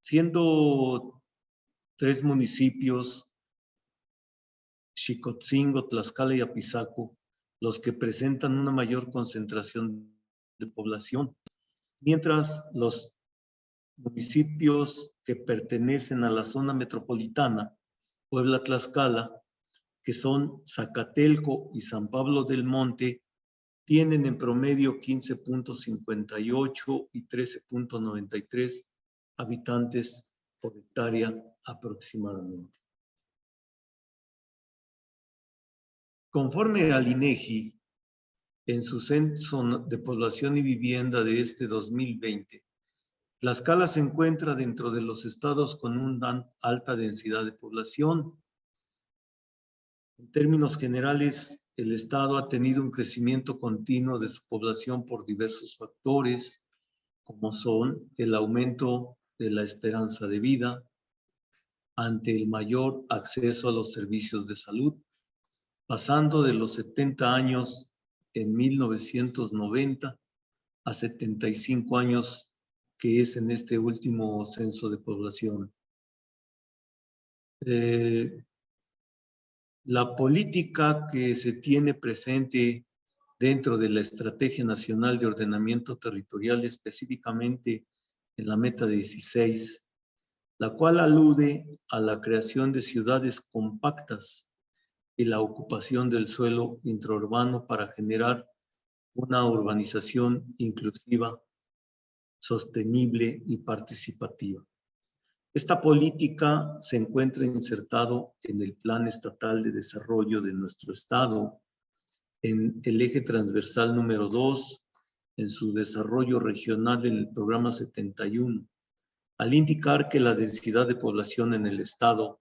siendo 3 municipios, Xicotzingo, Tlaxcala y Apizaco, los que presentan una mayor concentración de población, mientras los municipios que pertenecen a la zona metropolitana, Puebla, Tlaxcala, que son Zacatelco y San Pablo del Monte, tienen en promedio 15.58 y 13.93 habitantes por hectárea aproximadamente. Conforme al INEGI, en su censo de población y vivienda de este 2020, Tlaxcala se encuentra dentro de los estados con una alta densidad de población. En términos generales, el estado ha tenido un crecimiento continuo de su población por diversos factores, como son el aumento de la esperanza de vida, ante el mayor acceso a los servicios de salud, pasando de los 70 años en 1990 a 75 años, que es en este último censo de población. La política que se tiene presente dentro de la Estrategia Nacional de Ordenamiento Territorial, específicamente en la meta 16, la cual alude a la creación de ciudades compactas y la ocupación del suelo intraurbano para generar una urbanización inclusiva, sostenible y participativa. Esta política se encuentra insertado en el Plan Estatal de Desarrollo de nuestro Estado, en el eje transversal número 2, en su desarrollo regional en el programa 71, al indicar que la densidad de población en el Estado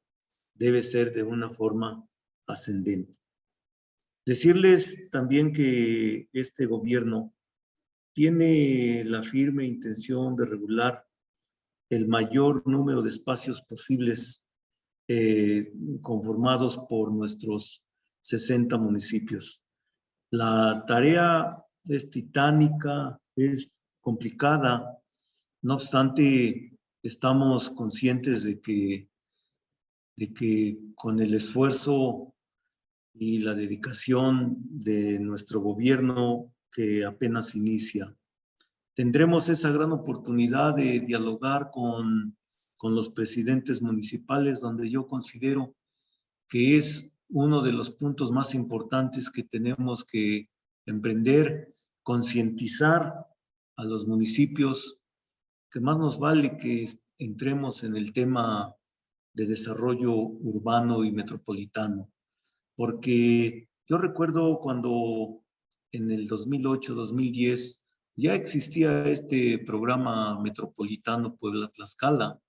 debe ser de una forma ascendente. Decirles también que este gobierno tiene la firme intención de regular el mayor número de espacios posibles conformados por nuestros 60 municipios. La tarea es titánica, es complicada, no obstante, estamos conscientes de que con el esfuerzo y la dedicación de nuestro gobierno que apenas inicia, tendremos esa gran oportunidad de dialogar con los presidentes municipales, donde yo considero que es uno de los puntos más importantes que tenemos que emprender, concientizar a los municipios, que más nos vale que entremos en el tema de desarrollo urbano y metropolitano, porque yo recuerdo cuando en el 2008-2010 ya existía este programa metropolitano Puebla-Tlaxcala,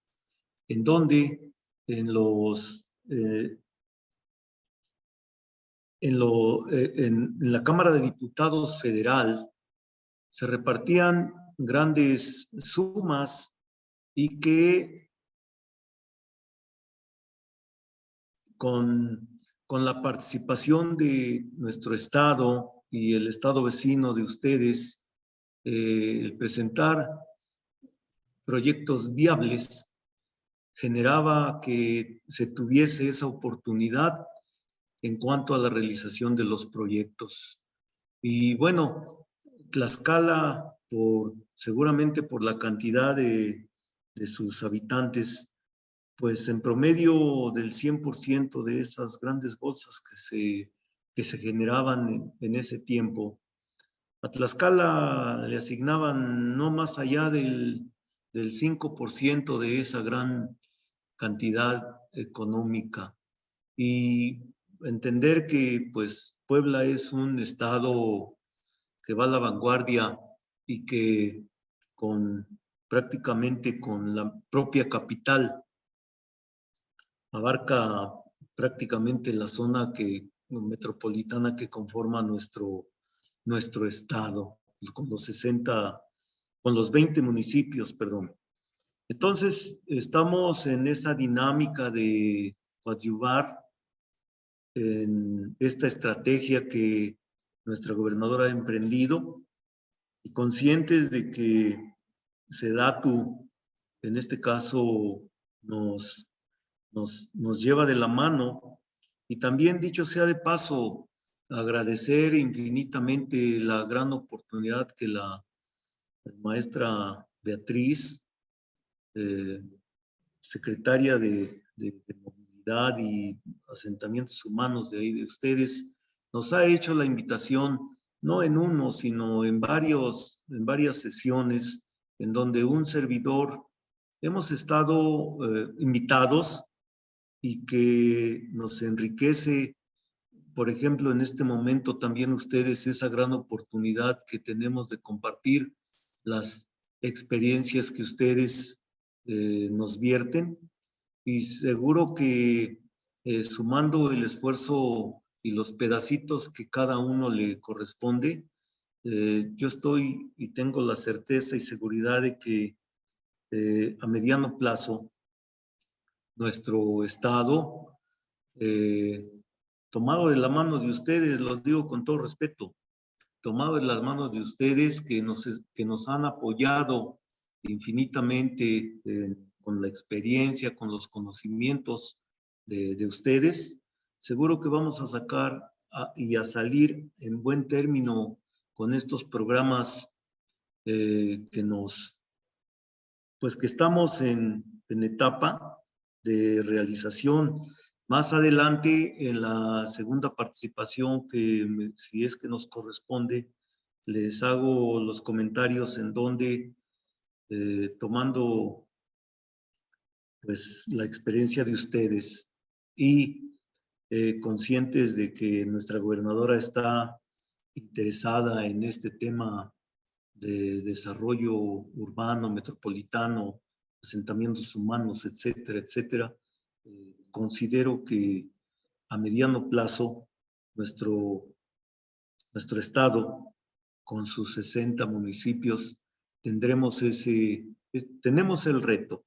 en donde en la Cámara de Diputados Federal se repartían grandes sumas y que con la participación de nuestro estado y el estado vecino de ustedes, el presentar proyectos viables generaba que se tuviese esa oportunidad en cuanto a la realización de los proyectos. Y bueno, Tlaxcala, seguramente por la cantidad de sus habitantes, pues en promedio del 100% de esas grandes bolsas que se generaban en ese tiempo, a Tlaxcala le asignaban no más allá del 5% de esa gran cantidad económica. Y entender que pues Puebla es un estado que va a la vanguardia y que prácticamente con la propia capital abarca prácticamente la zona metropolitana que conforma nuestro estado, con los 20 municipios, perdón. Entonces, estamos en esa dinámica de coadyuvar en esta estrategia que nuestra gobernadora ha emprendido y conscientes de que SEDATU, en este caso, nos lleva de la mano. Y también, dicho sea de paso, agradecer infinitamente la gran oportunidad que la maestra Beatriz, secretaria de Movilidad y Asentamientos Humanos de ahí de ustedes, nos ha hecho la invitación, no en uno, sino en varias sesiones, en donde un servidor hemos estado invitados y que nos enriquece, por ejemplo, en este momento también ustedes, esa gran oportunidad que tenemos de compartir las experiencias que ustedes nos vierten, y seguro que sumando el esfuerzo y los pedacitos que cada uno le corresponde, yo estoy y tengo la certeza y seguridad de que a mediano plazo nuestro estado, tomado de la mano de ustedes, los digo con todo respeto, tomado de las manos de ustedes que nos han apoyado infinitamente con la experiencia, con los conocimientos de ustedes, seguro que vamos a sacar y a salir en buen término con estos programas pues que estamos en etapa de realización. Más adelante, en la segunda participación, si es que nos corresponde, les hago los comentarios en donde, tomando pues la experiencia de ustedes y conscientes de que nuestra gobernadora está interesada en este tema de desarrollo urbano, metropolitano, asentamientos humanos, etcétera, etcétera, considero que a mediano plazo nuestro estado, con sus 60 municipios, tenemos el reto,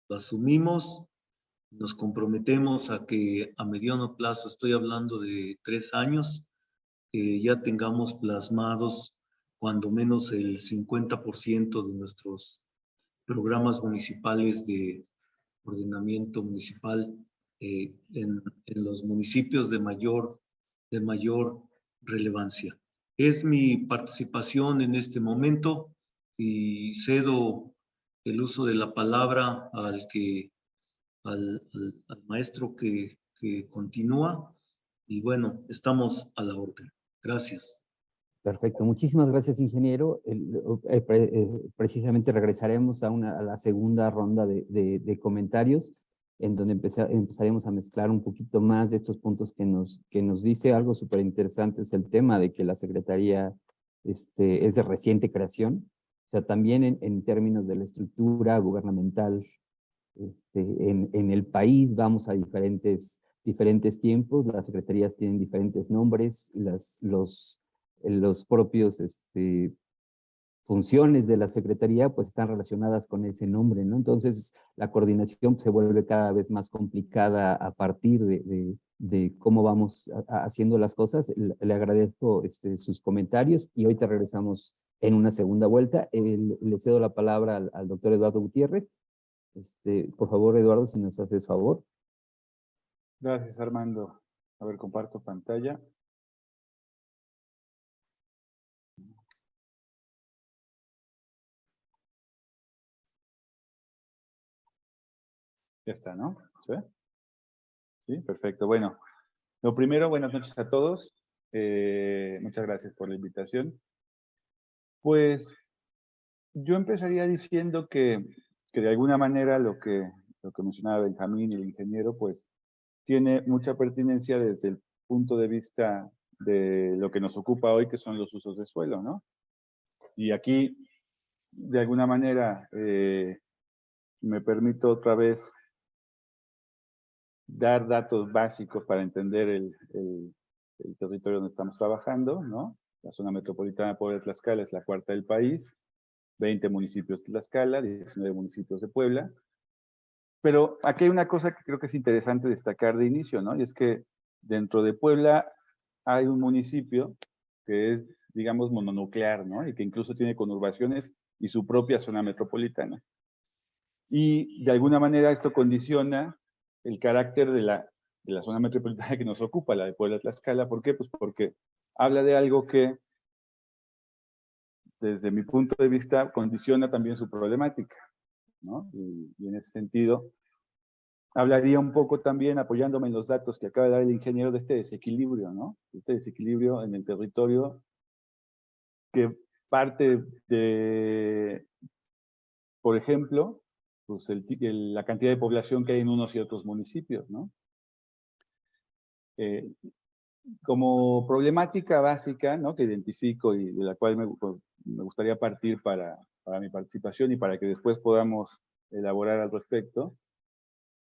lo asumimos, nos comprometemos a que a mediano plazo, estoy hablando de 3 años, ya tengamos plasmados cuando menos el 50% de nuestros programas municipales de ordenamiento municipal en los municipios de mayor relevancia. Es mi participación en este momento y cedo el uso de la palabra al maestro que continúa, y bueno, estamos a la orden. Gracias. Perfecto, muchísimas gracias, ingeniero. Precisamente regresaremos a la segunda ronda de comentarios, en donde empezaremos a mezclar un poquito más de estos puntos que nos dice. Algo súper interesante es el tema de que la Secretaría es de reciente creación, o sea, también en términos de la estructura gubernamental en el país vamos a diferentes tiempos, las secretarías tienen diferentes nombres, los propios funciones de la secretaría pues están relacionadas con ese nombre, ¿no? Entonces la coordinación se vuelve cada vez más complicada a partir de cómo vamos haciendo las cosas. Le agradezco sus comentarios y ahorita regresamos en una segunda vuelta. Le cedo la palabra al doctor Eduardo Gutiérrez. Por favor, Eduardo, si nos haces favor. Gracias, Armando. A ver, comparto pantalla. Ya está, ¿no? ¿Sí? Sí, perfecto. Bueno, lo primero, buenas noches a todos. Muchas gracias por la invitación. Pues yo empezaría diciendo que de alguna manera lo que mencionaba Benjamín y el ingeniero, pues tiene mucha pertinencia desde el punto de vista de lo que nos ocupa hoy, que son los usos de suelo, ¿no? Y aquí, de alguna manera, me permito otra vez dar datos básicos para entender el territorio donde estamos trabajando, ¿no? La zona metropolitana de Puebla de Tlaxcala es la cuarta del país, 20 municipios de Tlaxcala, 19 municipios de Puebla. Pero aquí hay una cosa que creo que es interesante destacar de inicio, ¿no? Y es que dentro de Puebla hay un municipio que es, digamos, mononuclear, ¿no? Y que incluso tiene conurbaciones y su propia zona metropolitana. Y de alguna manera esto condiciona el carácter de la zona metropolitana que nos ocupa, la de Puebla-Tlaxcala. ¿Por qué? Pues porque habla de algo que, desde mi punto de vista, condiciona también su problemática, ¿no? Y en ese sentido, hablaría un poco también, apoyándome en los datos que acaba de dar el ingeniero, de este desequilibrio, ¿no? Este desequilibrio en el territorio que parte de, por ejemplo, pues la cantidad de población que hay en unos y otros municipios, ¿no? Como problemática básica, ¿no?, que identifico y de la cual me gustaría partir para mi participación y para que después podamos elaborar al respecto,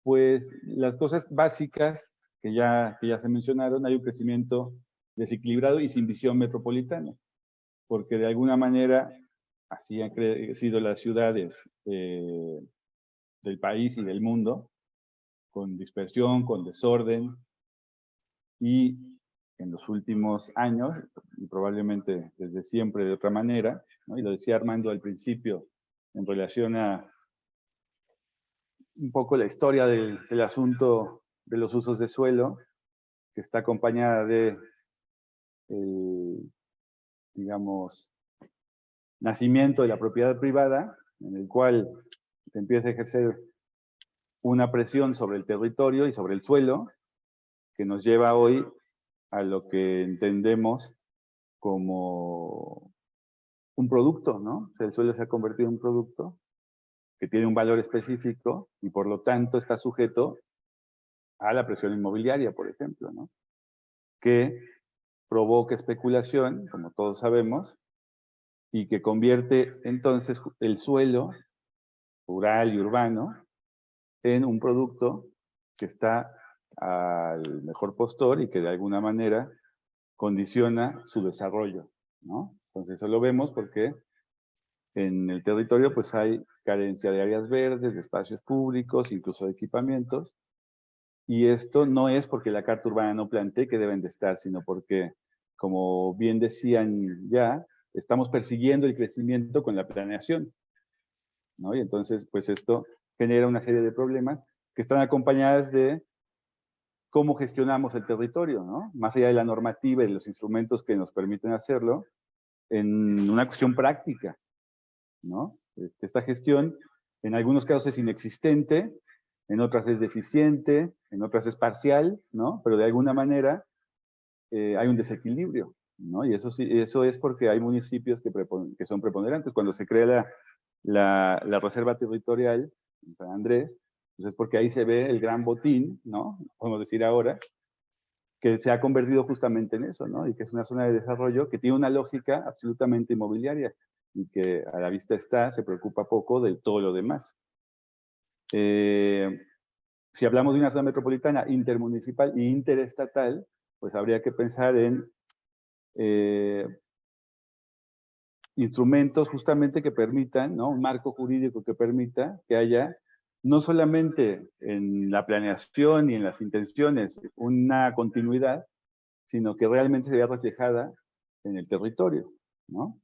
pues las cosas básicas que ya se mencionaron, hay un crecimiento desequilibrado y sin visión metropolitana, porque de alguna manera así han crecido las ciudades del país y del mundo, con dispersión, con desorden, y en los últimos años, y probablemente desde siempre de otra manera, ¿no? Y lo decía Armando al principio, en relación a un poco la historia del asunto de los usos de suelo, que está acompañada de, digamos, nacimiento de la propiedad privada, en el cual se empieza a ejercer una presión sobre el territorio y sobre el suelo, que nos lleva hoy a lo que entendemos como un producto, ¿no? O sea, el suelo se ha convertido en un producto que tiene un valor específico y por lo tanto está sujeto a la presión inmobiliaria, por ejemplo, ¿no? Que provoca especulación, como todos sabemos, y que convierte entonces el suelo rural y urbano en un producto que está al mejor postor y que de alguna manera condiciona su desarrollo, ¿no? Entonces eso lo vemos porque en el territorio pues hay carencia de áreas verdes, de espacios públicos, incluso de equipamientos, y esto no es porque la Carta Urbana no plantee que deben de estar, sino porque, como bien decían ya, estamos persiguiendo el crecimiento con la planeación, ¿no? Y entonces pues esto genera una serie de problemas que están acompañadas de cómo gestionamos el territorio, ¿no? Más allá de la normativa y de los instrumentos que nos permiten hacerlo, en una cuestión práctica, ¿no? Esta gestión en algunos casos es inexistente, en otras es deficiente, en otras es parcial, ¿no? Pero de alguna manera hay un desequilibrio, ¿no? Y eso, sí, eso es porque hay municipios que son preponderantes. Cuando se crea la reserva territorial en San Andrés, pues es porque ahí se ve el gran botín, ¿no? Podemos decir ahora, que se ha convertido justamente en eso, ¿no? Y que es una zona de desarrollo que tiene una lógica absolutamente inmobiliaria y que a la vista está, se preocupa poco de todo lo demás. Si hablamos de una zona metropolitana intermunicipal e interestatal, pues habría que pensar en instrumentos justamente que permitan, ¿no? Un marco jurídico que permita que haya no solamente en la planeación y en las intenciones una continuidad, sino que realmente se vea reflejada en el territorio, ¿no?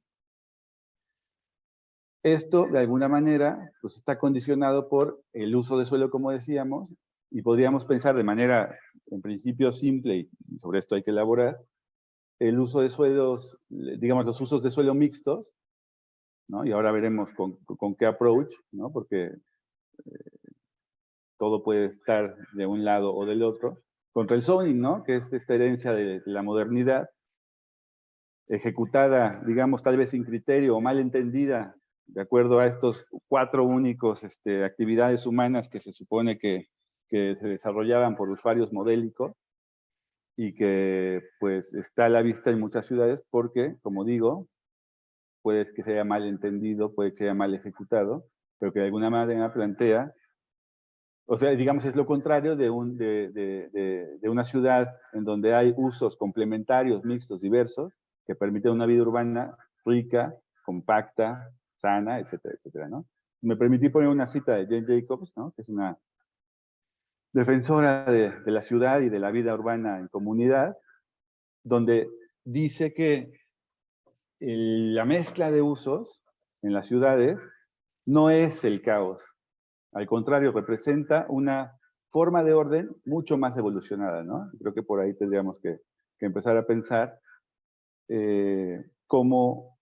Esto, de alguna manera, pues está condicionado por el uso de suelo, como decíamos, y podríamos pensar de manera en principio simple, y sobre esto hay que elaborar, el uso de suelos, digamos, los usos de suelo mixtos, ¿no? Y ahora veremos con qué approach, ¿no? Porque todo puede estar de un lado o del otro, contra el zoning, ¿no? Que es esta herencia de la modernidad, ejecutada, digamos, tal vez sin criterio o mal entendida, de acuerdo a estos 4 únicos actividades humanas que se supone que se desarrollaban por usuarios modélicos, y que pues está a la vista en muchas ciudades porque, como digo, puede que sea mal entendido, puede que sea mal ejecutado, pero que de alguna manera plantea, o sea, digamos, es lo contrario de una ciudad en donde hay usos complementarios, mixtos, diversos, que permiten una vida urbana rica, compacta, sana, etcétera, etcétera, ¿no? Me permití poner una cita de Jane Jacobs, ¿no? Que es una defensora de la ciudad y de la vida urbana en comunidad, donde dice que la mezcla de usos en las ciudades no es el caos. Al contrario, representa una forma de orden mucho más evolucionada, ¿no? Creo que por ahí tendríamos que empezar a pensar cómo,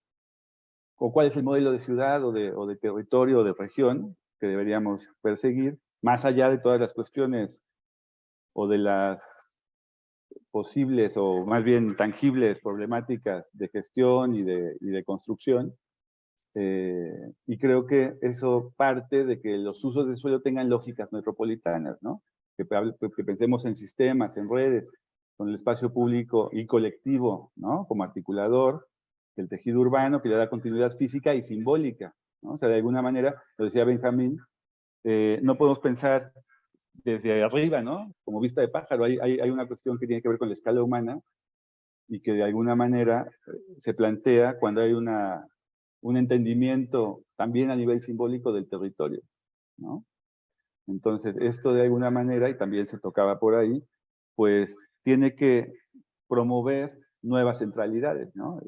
o cuál es el modelo de ciudad o de territorio o de región que deberíamos perseguir, más allá de todas las cuestiones o de las posibles o más bien tangibles problemáticas de gestión y de construcción. Y creo que eso parte de que los usos de suelo tengan lógicas metropolitanas, ¿no? Que pensemos en sistemas, en redes, con el espacio público y colectivo, ¿no? Como articulador del tejido urbano que le da continuidad física y simbólica, ¿no? O sea, de alguna manera, lo decía Benjamín, no podemos pensar desde arriba, ¿no? Como vista de pájaro, hay una cuestión que tiene que ver con la escala humana y que de alguna manera se plantea cuando hay un entendimiento también a nivel simbólico del territorio, ¿no? Entonces, esto de alguna manera, y también se tocaba por ahí, pues tiene que promover nuevas centralidades, ¿no?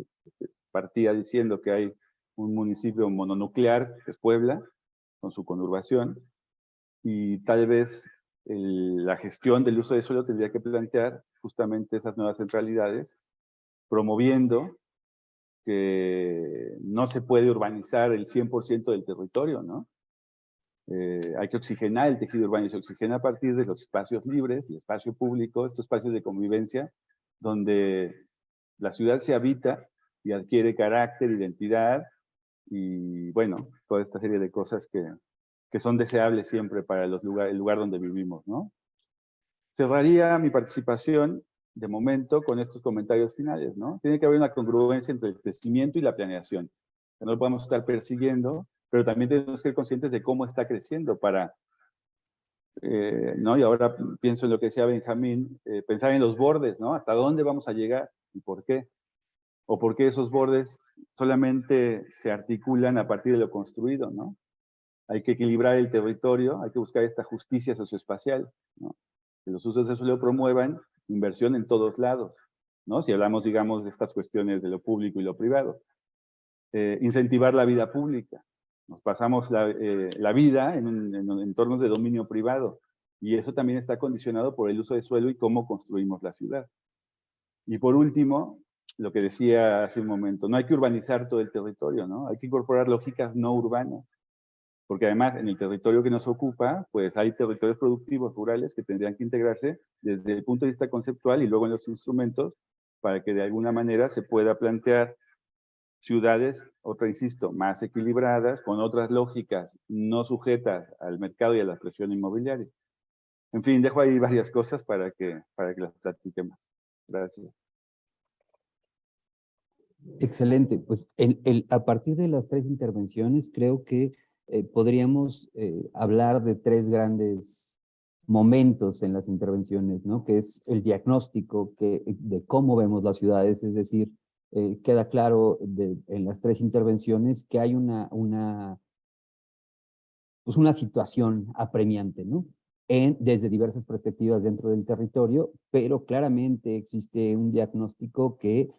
Partía diciendo que hay un municipio mononuclear, que es Puebla, con su conurbación, y tal vez la gestión del uso de suelo tendría que plantear justamente esas nuevas centralidades, promoviendo que no se puede urbanizar el 100% del territorio, ¿no? Hay que oxigenar el tejido urbano y se oxigena a partir de los espacios libres, el espacio público, estos espacios de convivencia, donde la ciudad se habita y adquiere carácter, identidad y, bueno, toda esta serie de cosas que son deseables siempre para el lugar donde vivimos, ¿no? Cerraría mi participación de momento con estos comentarios finales, ¿no? Tiene que haber una congruencia entre el crecimiento y la planeación. No lo podemos estar persiguiendo, pero también tenemos que ser conscientes de cómo está creciendo para, ¿no? Y ahora pienso en lo que decía Benjamín, pensar en los bordes, ¿no? ¿Hasta dónde vamos a llegar y por qué? O por qué esos bordes solamente se articulan a partir de lo construido, ¿no? Hay que equilibrar el territorio, hay que buscar esta justicia socioespacial, ¿no? Que los usos de suelo promuevan inversión en todos lados, ¿no? Si hablamos, digamos, de estas cuestiones de lo público y lo privado. Incentivar la vida pública. Nos pasamos la vida en entornos de dominio privado y eso también está condicionado por el uso de suelo y cómo construimos la ciudad. Y por último, lo que decía hace un momento, no hay que urbanizar todo el territorio, ¿no? Hay que incorporar lógicas no urbanas. Porque además en el territorio que nos ocupa, pues hay territorios productivos rurales que tendrían que integrarse desde el punto de vista conceptual y luego en los instrumentos para que de alguna manera se pueda plantear ciudades, otra insisto, más equilibradas, con otras lógicas no sujetas al mercado y a la presión inmobiliaria. En fin, dejo ahí varias cosas para que las platiquemos. Gracias. Excelente. Pues a partir de las 3 intervenciones, creo que podríamos hablar de 3 grandes momentos en las intervenciones, ¿no? Que es el diagnóstico de cómo vemos las ciudades, es decir, queda claro en las 3 intervenciones que hay una situación apremiante, ¿no? Desde diversas perspectivas dentro del territorio, pero claramente existe un diagnóstico que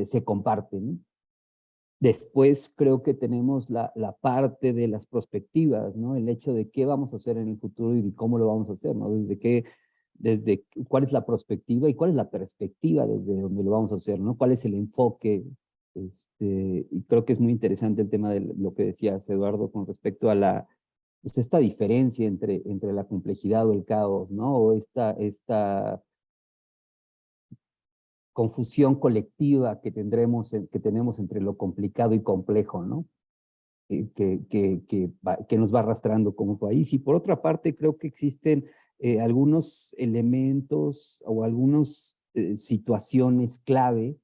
se comparte, ¿no? Después creo que tenemos la parte de las perspectivas, ¿no? El hecho de qué vamos a hacer en el futuro y de cómo lo vamos a hacer, ¿no? desde cuál es la perspectiva y cuál es la perspectiva desde donde lo vamos a hacer, ¿no? ¿Cuál es el enfoque? Y creo que es muy interesante el tema de lo que decías, Eduardo, con respecto a pues esta diferencia entre la complejidad o el caos, ¿no? O esta confusión colectiva que tenemos entre lo complicado y complejo, ¿no? Que nos va arrastrando como país. Y por otra parte, creo que existen algunos elementos o algunas situaciones clave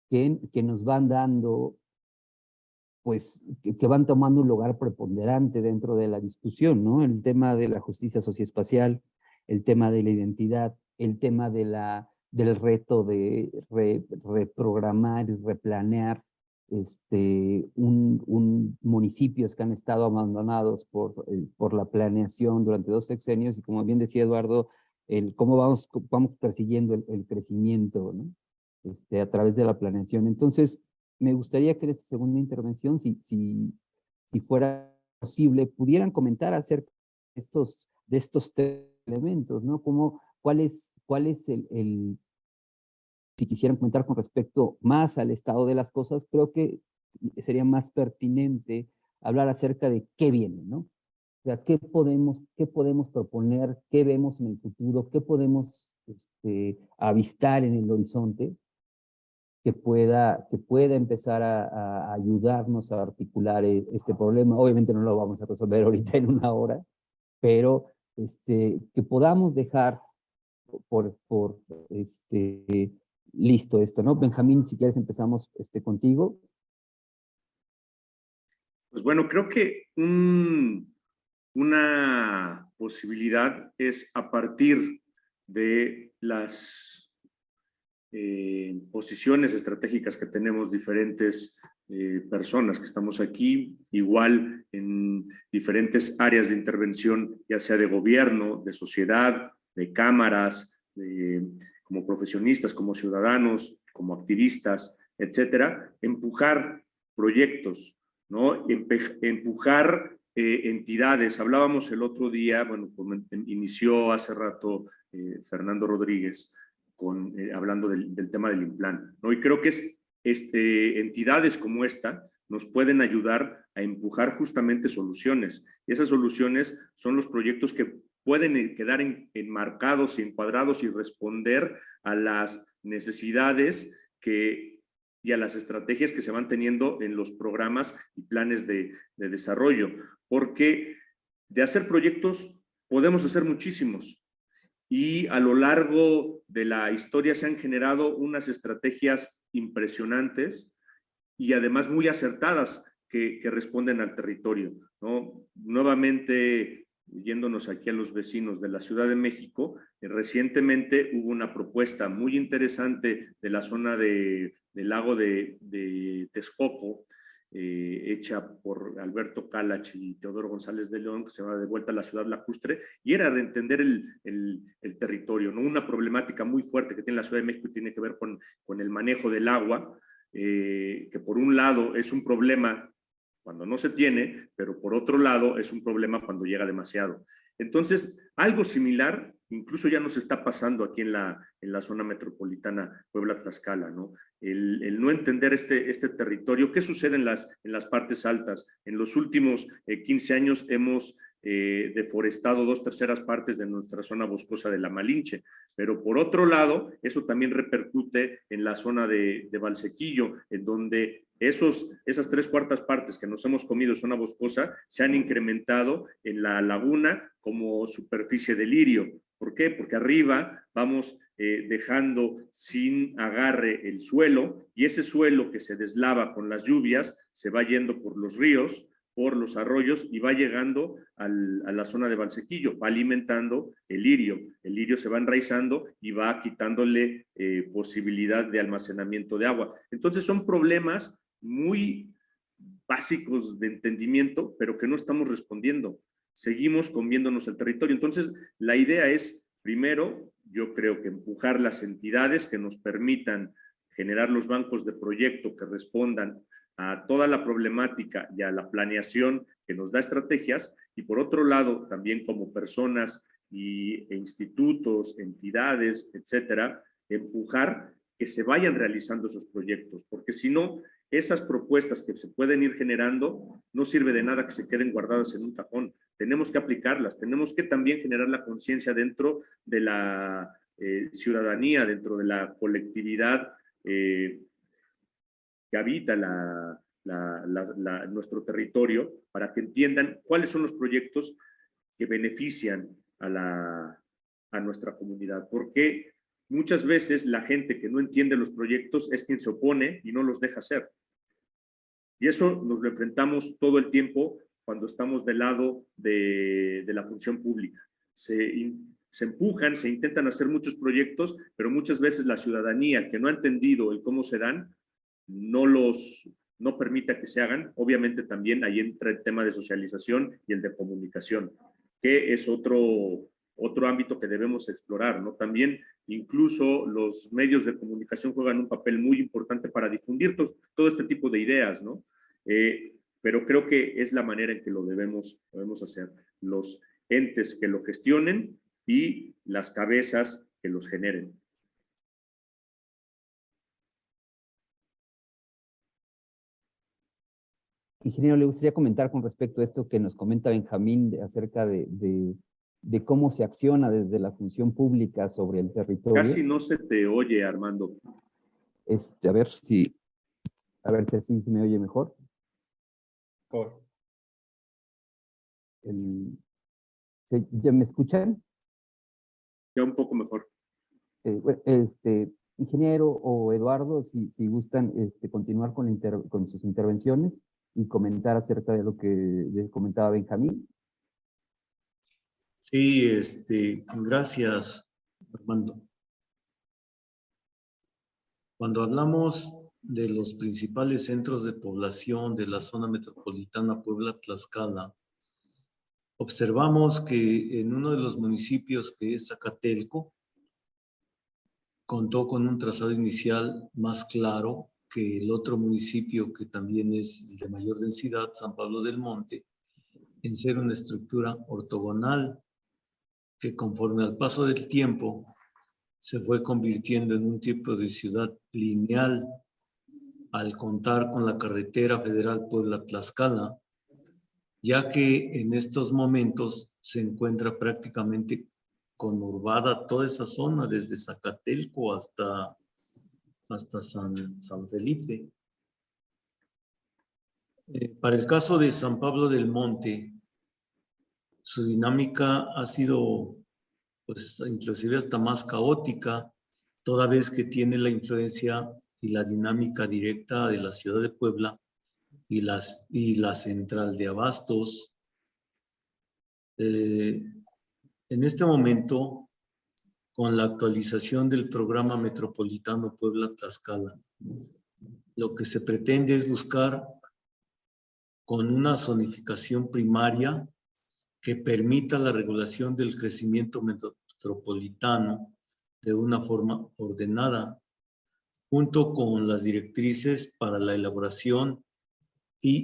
que nos van dando, pues, que van tomando un lugar preponderante dentro de la discusión, ¿no? El tema de la justicia socioespacial, el tema de la identidad, el tema del reto de reprogramar y replanear municipios que han estado abandonados por la planeación durante 2 sexenios, y como bien decía Eduardo, cómo vamos persiguiendo el crecimiento, ¿no? A través de la planeación. Entonces, me gustaría que en esta segunda intervención, si fuera posible, pudieran comentar acerca de estos 3 elementos, ¿no? ¿Cuál es si quisieran comentar con respecto más al estado de las cosas, creo que sería más pertinente hablar acerca de qué viene, ¿no? O sea, qué podemos proponer, qué vemos en el futuro, qué podemos avistar en el horizonte que pueda empezar a ayudarnos a articular este problema. Obviamente no lo vamos a resolver ahorita en 1 hora, pero que podamos dejar listo esto, ¿no? Benjamín, si quieres empezamos contigo. Pues bueno, creo que una posibilidad es a partir de las posiciones estratégicas que tenemos diferentes personas que estamos aquí, igual en diferentes áreas de intervención, ya sea de gobierno, de sociedad, de cámaras, como profesionistas, como ciudadanos, como activistas, etcétera, empujar proyectos, ¿no? Empujar entidades. Hablábamos el otro día, bueno, inició hace rato Fernando Rodríguez, hablando del tema del Implan, ¿no? Y creo que entidades como esta nos pueden ayudar a empujar justamente soluciones. Y esas soluciones son los proyectos que pueden quedar enmarcados y encuadrados y responder a las necesidades y a las estrategias que se van teniendo en los programas y planes de desarrollo. Porque de hacer proyectos podemos hacer muchísimos. Y a lo largo de la historia se han generado unas estrategias impresionantes y además muy acertadas que responden al territorio, ¿no? Nuevamente, yéndonos aquí a los vecinos de la Ciudad de México, recientemente hubo una propuesta muy interesante de la zona del lago de Texcoco, hecha por Alberto Calach y Teodoro González de León, que se llama De vuelta a la ciudad lacustre, y era reentender el territorio, ¿no? Una problemática muy fuerte que tiene la Ciudad de México y tiene que ver con el manejo del agua, que por un lado es un problema cuando no se tiene, pero por otro lado es un problema cuando llega demasiado. Entonces, algo similar incluso ya nos está pasando aquí en la zona metropolitana Puebla-Tlaxcala, ¿no? El no entender este territorio. ¿Qué sucede en las partes altas? En los últimos 15 años hemos deforestado 2/3 partes de nuestra zona boscosa de la Malinche, pero por otro lado, eso también repercute en la zona de Valsequillo, en donde esas 3/4 partes que nos hemos comido zona boscosa se han incrementado en la laguna como superficie de lirio. ¿Por qué? Porque arriba vamos dejando sin agarre el suelo, y ese suelo que se deslava con las lluvias se va yendo por los ríos, por los arroyos, y va llegando a la zona de Valsequillo, va alimentando el lirio. El lirio se va enraizando y va quitándole posibilidad de almacenamiento de agua. Entonces son problemas muy básicos de entendimiento, pero que no estamos respondiendo. Seguimos comiéndonos el territorio. Entonces, la idea es, primero, yo creo que empujar las entidades que nos permitan generar los bancos de proyecto que respondan a toda la problemática y a la planeación que nos da estrategias, y por otro lado, también como personas e institutos, entidades, etcétera, empujar que se vayan realizando esos proyectos, porque si no, esas propuestas que se pueden ir generando, no sirve de nada que se queden guardadas en un cajón. Tenemos que aplicarlas, tenemos que también generar la conciencia dentro de la ciudadanía, dentro de la colectividad que habita nuestro territorio, para que entiendan cuáles son los proyectos que benefician a nuestra comunidad. Porque muchas veces la gente que no entiende los proyectos es quien se opone y no los deja hacer. Y eso nos lo enfrentamos todo el tiempo cuando estamos del lado de la función pública. Se empujan, se intentan hacer muchos proyectos, pero muchas veces la ciudadanía que no ha entendido el cómo se dan, no permite que se hagan. Obviamente también ahí entra el tema de socialización y el de comunicación, que es otro ámbito que debemos explorar, ¿no? También incluso los medios de comunicación juegan un papel muy importante para difundir todo este tipo de ideas, ¿no? Pero creo que es la manera en que lo debemos hacer. Los entes que lo gestionen y las cabezas que los generen. Ingeniero, le gustaría comentar con respecto a esto que nos comenta Benjamín acerca de cómo se acciona desde la función pública sobre el territorio. Casi no se te oye, Armando. A ver si me oye mejor. ¿Ya me escuchan? Ya un poco mejor. Ingeniero o Eduardo, si gustan continuar con sus intervenciones y comentar acerca de lo que comentaba Benjamín. Sí, gracias, Armando. Cuando hablamos de los principales centros de población de la zona metropolitana Puebla-Tlaxcala, observamos que en uno de los municipios, que es Zacatelco, contó con un trazado inicial más claro que el otro municipio, que también es de mayor densidad, San Pablo del Monte, en ser una estructura ortogonal que, conforme al paso del tiempo, se fue convirtiendo en un tipo de ciudad lineal al contar con la carretera federal Puebla-Tlaxcala, ya que en estos momentos se encuentra prácticamente conurbada toda esa zona, desde Zacatelco hasta San Felipe. Para el caso de San Pablo del Monte, su dinámica ha sido, pues, inclusive hasta más caótica, toda vez que tiene la influencia y la dinámica directa de la ciudad de Puebla y la central de abastos. En este momento, con la actualización del programa metropolitano Puebla-Tlaxcala, lo que se pretende es buscar, con una zonificación primaria que permita la regulación del crecimiento metropolitano de una forma ordenada, junto con las directrices para la elaboración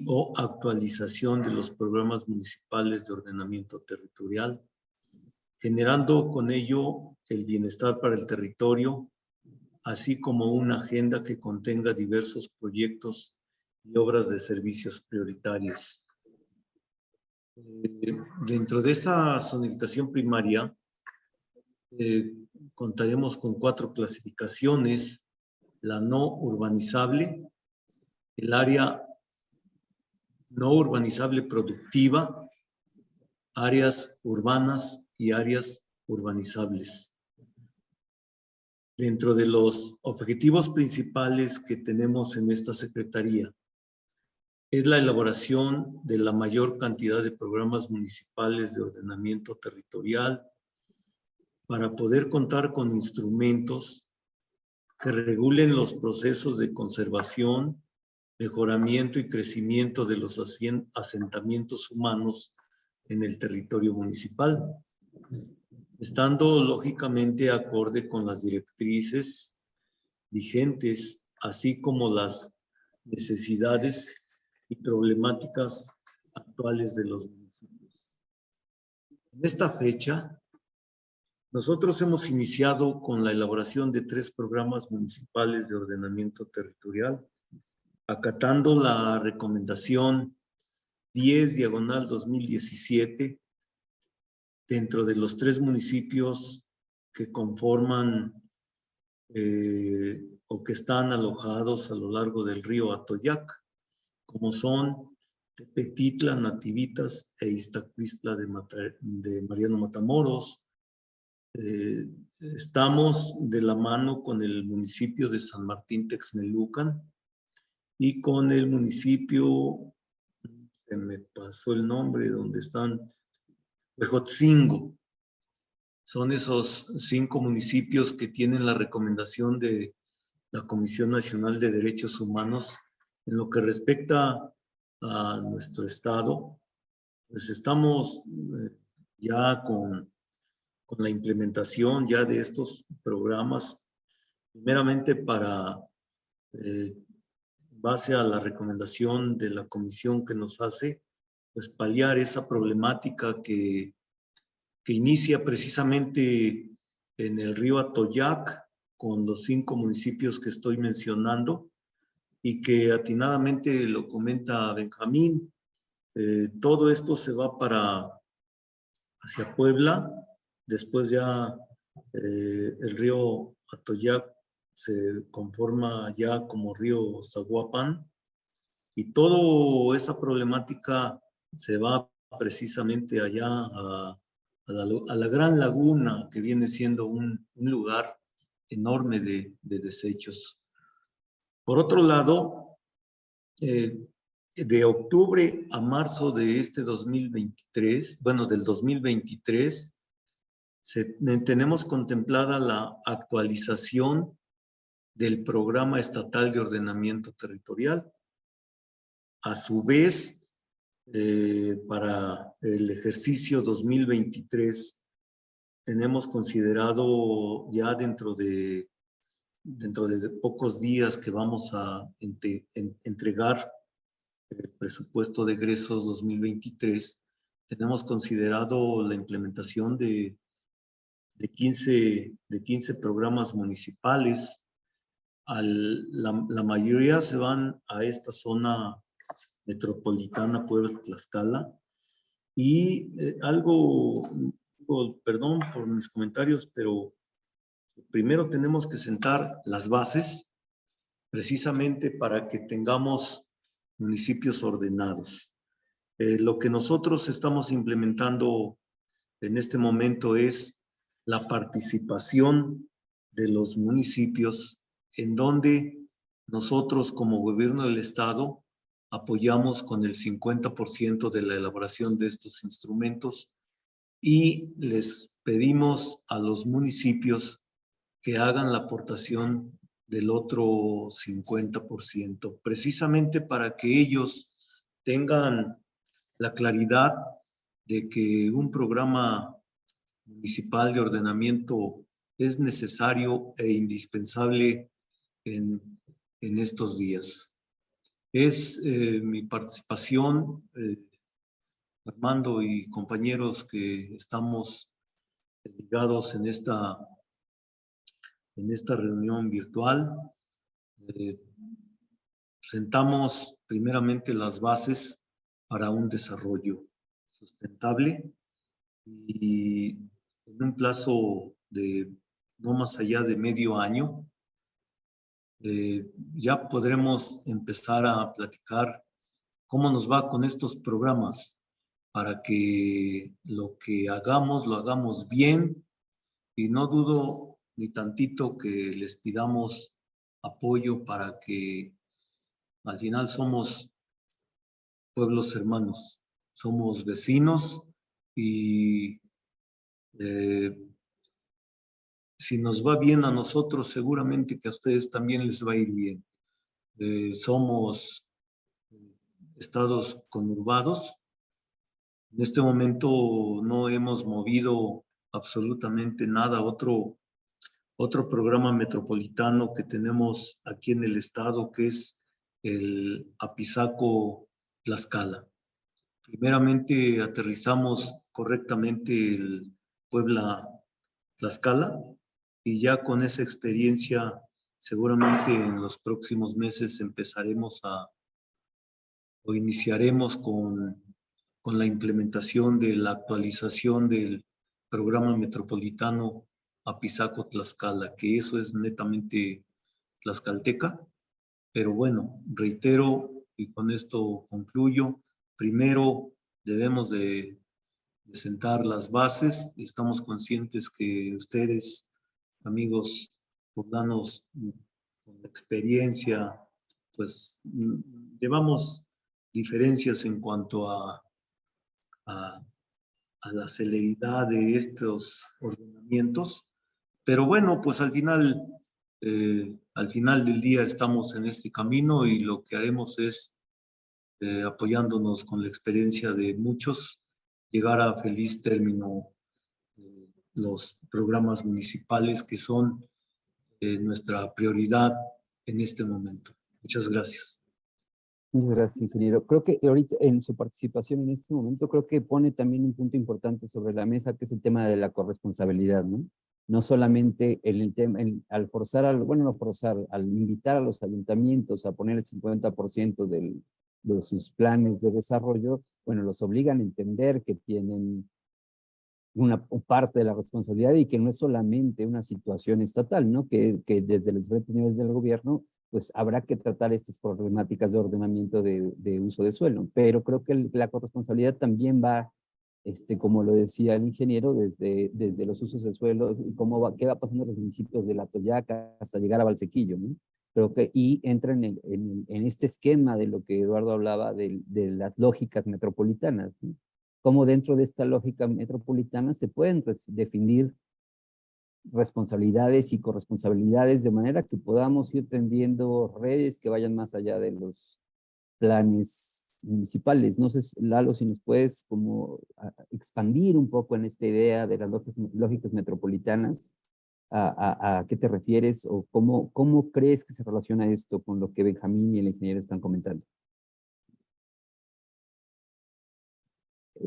o actualización de los programas municipales de ordenamiento territorial, generando con ello el bienestar para el territorio, así como una agenda que contenga diversos proyectos y obras de servicios prioritarios. Dentro de esta zonificación primaria, contaremos con 4 clasificaciones: la no urbanizable, el área no urbanizable productiva, áreas urbanas y áreas urbanizables. Dentro de los objetivos principales que tenemos en esta Secretaría es la elaboración de la mayor cantidad de programas municipales de ordenamiento territorial para poder contar con instrumentos que regulen los procesos de conservación, mejoramiento y crecimiento de los asentamientos humanos en el territorio municipal, estando lógicamente acorde con las directrices vigentes, así como las necesidades y problemáticas actuales de los municipios. En esta fecha, Nosotros hemos iniciado con la elaboración de 3 programas municipales de ordenamiento territorial, acatando la recomendación 10/2017 dentro de los 3 municipios que conforman o que están alojados a lo largo del río Atoyac, como son Tepetitla, Nativitas e Iztacuistla de Mariano Matamoros. Estamos de la mano con el municipio de San Martín Texmelucan y con el municipio, se me pasó el nombre, donde están, Huejotzingo. Son esos 5 municipios que tienen la recomendación de la Comisión Nacional de Derechos Humanos. En lo que respecta a nuestro estado, pues estamos ya con la implementación ya de estos programas, primeramente para, base a la recomendación de la comisión que nos hace, pues paliar esa problemática que inicia precisamente en el río Atoyac, con los 5 municipios que estoy mencionando, y que atinadamente lo comenta Benjamín. Todo esto se va hacia Puebla. Después ya el río Atoyac se conforma ya como río Zaguapan, y toda esa problemática se va precisamente allá a la Gran Laguna, que viene siendo un lugar enorme de desechos. Por otro lado, de octubre a marzo de este 2023, bueno, del 2023, tenemos contemplada la actualización del Programa Estatal de Ordenamiento Territorial. A su vez, para el ejercicio 2023, tenemos considerado ya dentro de pocos días que vamos a entregar el presupuesto de egresos 2023, tenemos considerado la implementación de 15 programas municipales. La mayoría se van a esta zona metropolitana, Puebla-Tlaxcala. Y perdón por mis comentarios, pero primero tenemos que sentar las bases precisamente para que tengamos municipios ordenados. Lo que nosotros estamos implementando en este momento es la participación de los municipios, en donde nosotros como gobierno del estado apoyamos con el 50% de la elaboración de estos instrumentos, y les pedimos a los municipios que hagan la aportación del otro 50%, precisamente para que ellos tengan la claridad de que un programa municipal de ordenamiento es necesario e indispensable en estos días. Es mi participación, Armando y compañeros que estamos ligados en esta reunión virtual. Sentamos primeramente las bases para un desarrollo sustentable, y en un plazo de no más allá de medio año, ya podremos empezar a platicar cómo nos va con estos programas, para que lo que hagamos, lo hagamos bien, y no dudo ni tantito que les pidamos apoyo para que al final somos pueblos hermanos, somos vecinos, y si nos va bien a nosotros, seguramente que a ustedes también les va a ir bien. Somos estados conurbados. En este momento no hemos movido absolutamente nada. Otro programa metropolitano que tenemos aquí en el estado, que es el Apizaco-Tlaxcala. Primeramente aterrizamos correctamente el Tlaxcala, y ya con esa experiencia seguramente en los próximos meses empezaremos o iniciaremos con la implementación de la actualización del programa metropolitano Apizaco-Tlaxcala, que eso es netamente tlaxcalteca. Pero bueno, reitero, y con esto concluyo, primero debemos de sentar las bases. Estamos conscientes que ustedes, amigos poblanos con experiencia, pues llevamos diferencias en cuanto a la celeridad de estos ordenamientos, pero bueno, pues al final del día estamos en este camino y lo que haremos es, apoyándonos con la experiencia de muchos, llegar a feliz término los programas municipales que son nuestra prioridad en este momento. Muchas gracias. Muchas gracias, ingeniero. Creo que ahorita en su participación en este momento, creo que pone también un punto importante sobre la mesa, que es el tema de la corresponsabilidad, ¿no? No solamente el tema, al forzar, no forzar, al invitar a los ayuntamientos a poner el 50% de sus planes de desarrollo, bueno, los obligan a entender que tienen una parte de la responsabilidad y que no es solamente una situación estatal, ¿no? Que desde los diferentes niveles del gobierno pues habrá que tratar estas problemáticas de ordenamiento de uso de suelo. Pero creo que la corresponsabilidad también va, como lo decía el ingeniero, desde los usos de suelo y qué va pasando en los municipios de La Toyaca hasta llegar a Valsequillo, ¿no? Creo que, y entra en este esquema de lo que Eduardo hablaba de las lógicas metropolitanas, ¿no? Cómo dentro de esta lógica metropolitana se pueden definir responsabilidades y corresponsabilidades de manera que podamos ir tendiendo redes que vayan más allá de los planes municipales. No sé, Lalo, si nos puedes como expandir un poco en esta idea de las lógicas metropolitanas, a qué te refieres o cómo crees que se relaciona esto con lo que Benjamín y el ingeniero están comentando.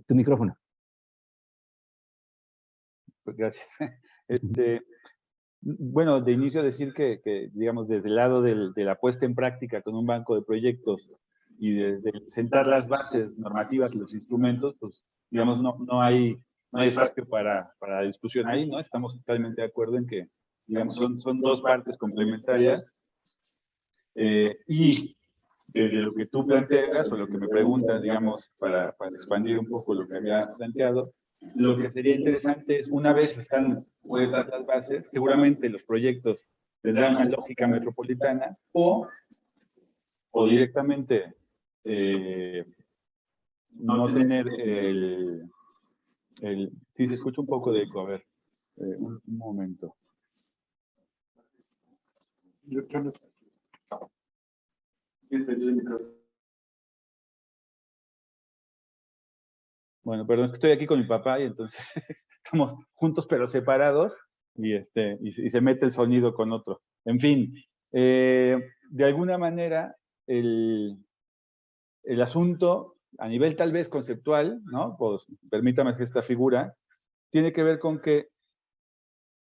Tu micrófono. Pues gracias. Bueno, de inicio decir que, digamos, desde el lado de la puesta en práctica con un banco de proyectos y desde sentar las bases normativas y los instrumentos, pues, digamos, no hay espacio para discusión ahí, ¿no? Estamos totalmente de acuerdo en que, digamos, son dos partes complementarias. Y desde lo que tú planteas o lo que me preguntas, digamos, para expandir un poco lo que había planteado, lo que sería interesante es, una vez están puestas las bases, seguramente los proyectos tendrán una lógica metropolitana o directamente no tener sí, se escucha un poco de eco, a ver, un momento. Bueno, perdón, es que estoy aquí con mi papá y entonces estamos juntos pero separados y se mete el sonido con otro. En fin, de alguna manera el asunto a nivel tal vez conceptual, ¿no? Pues permítame que esta figura tiene que ver con que,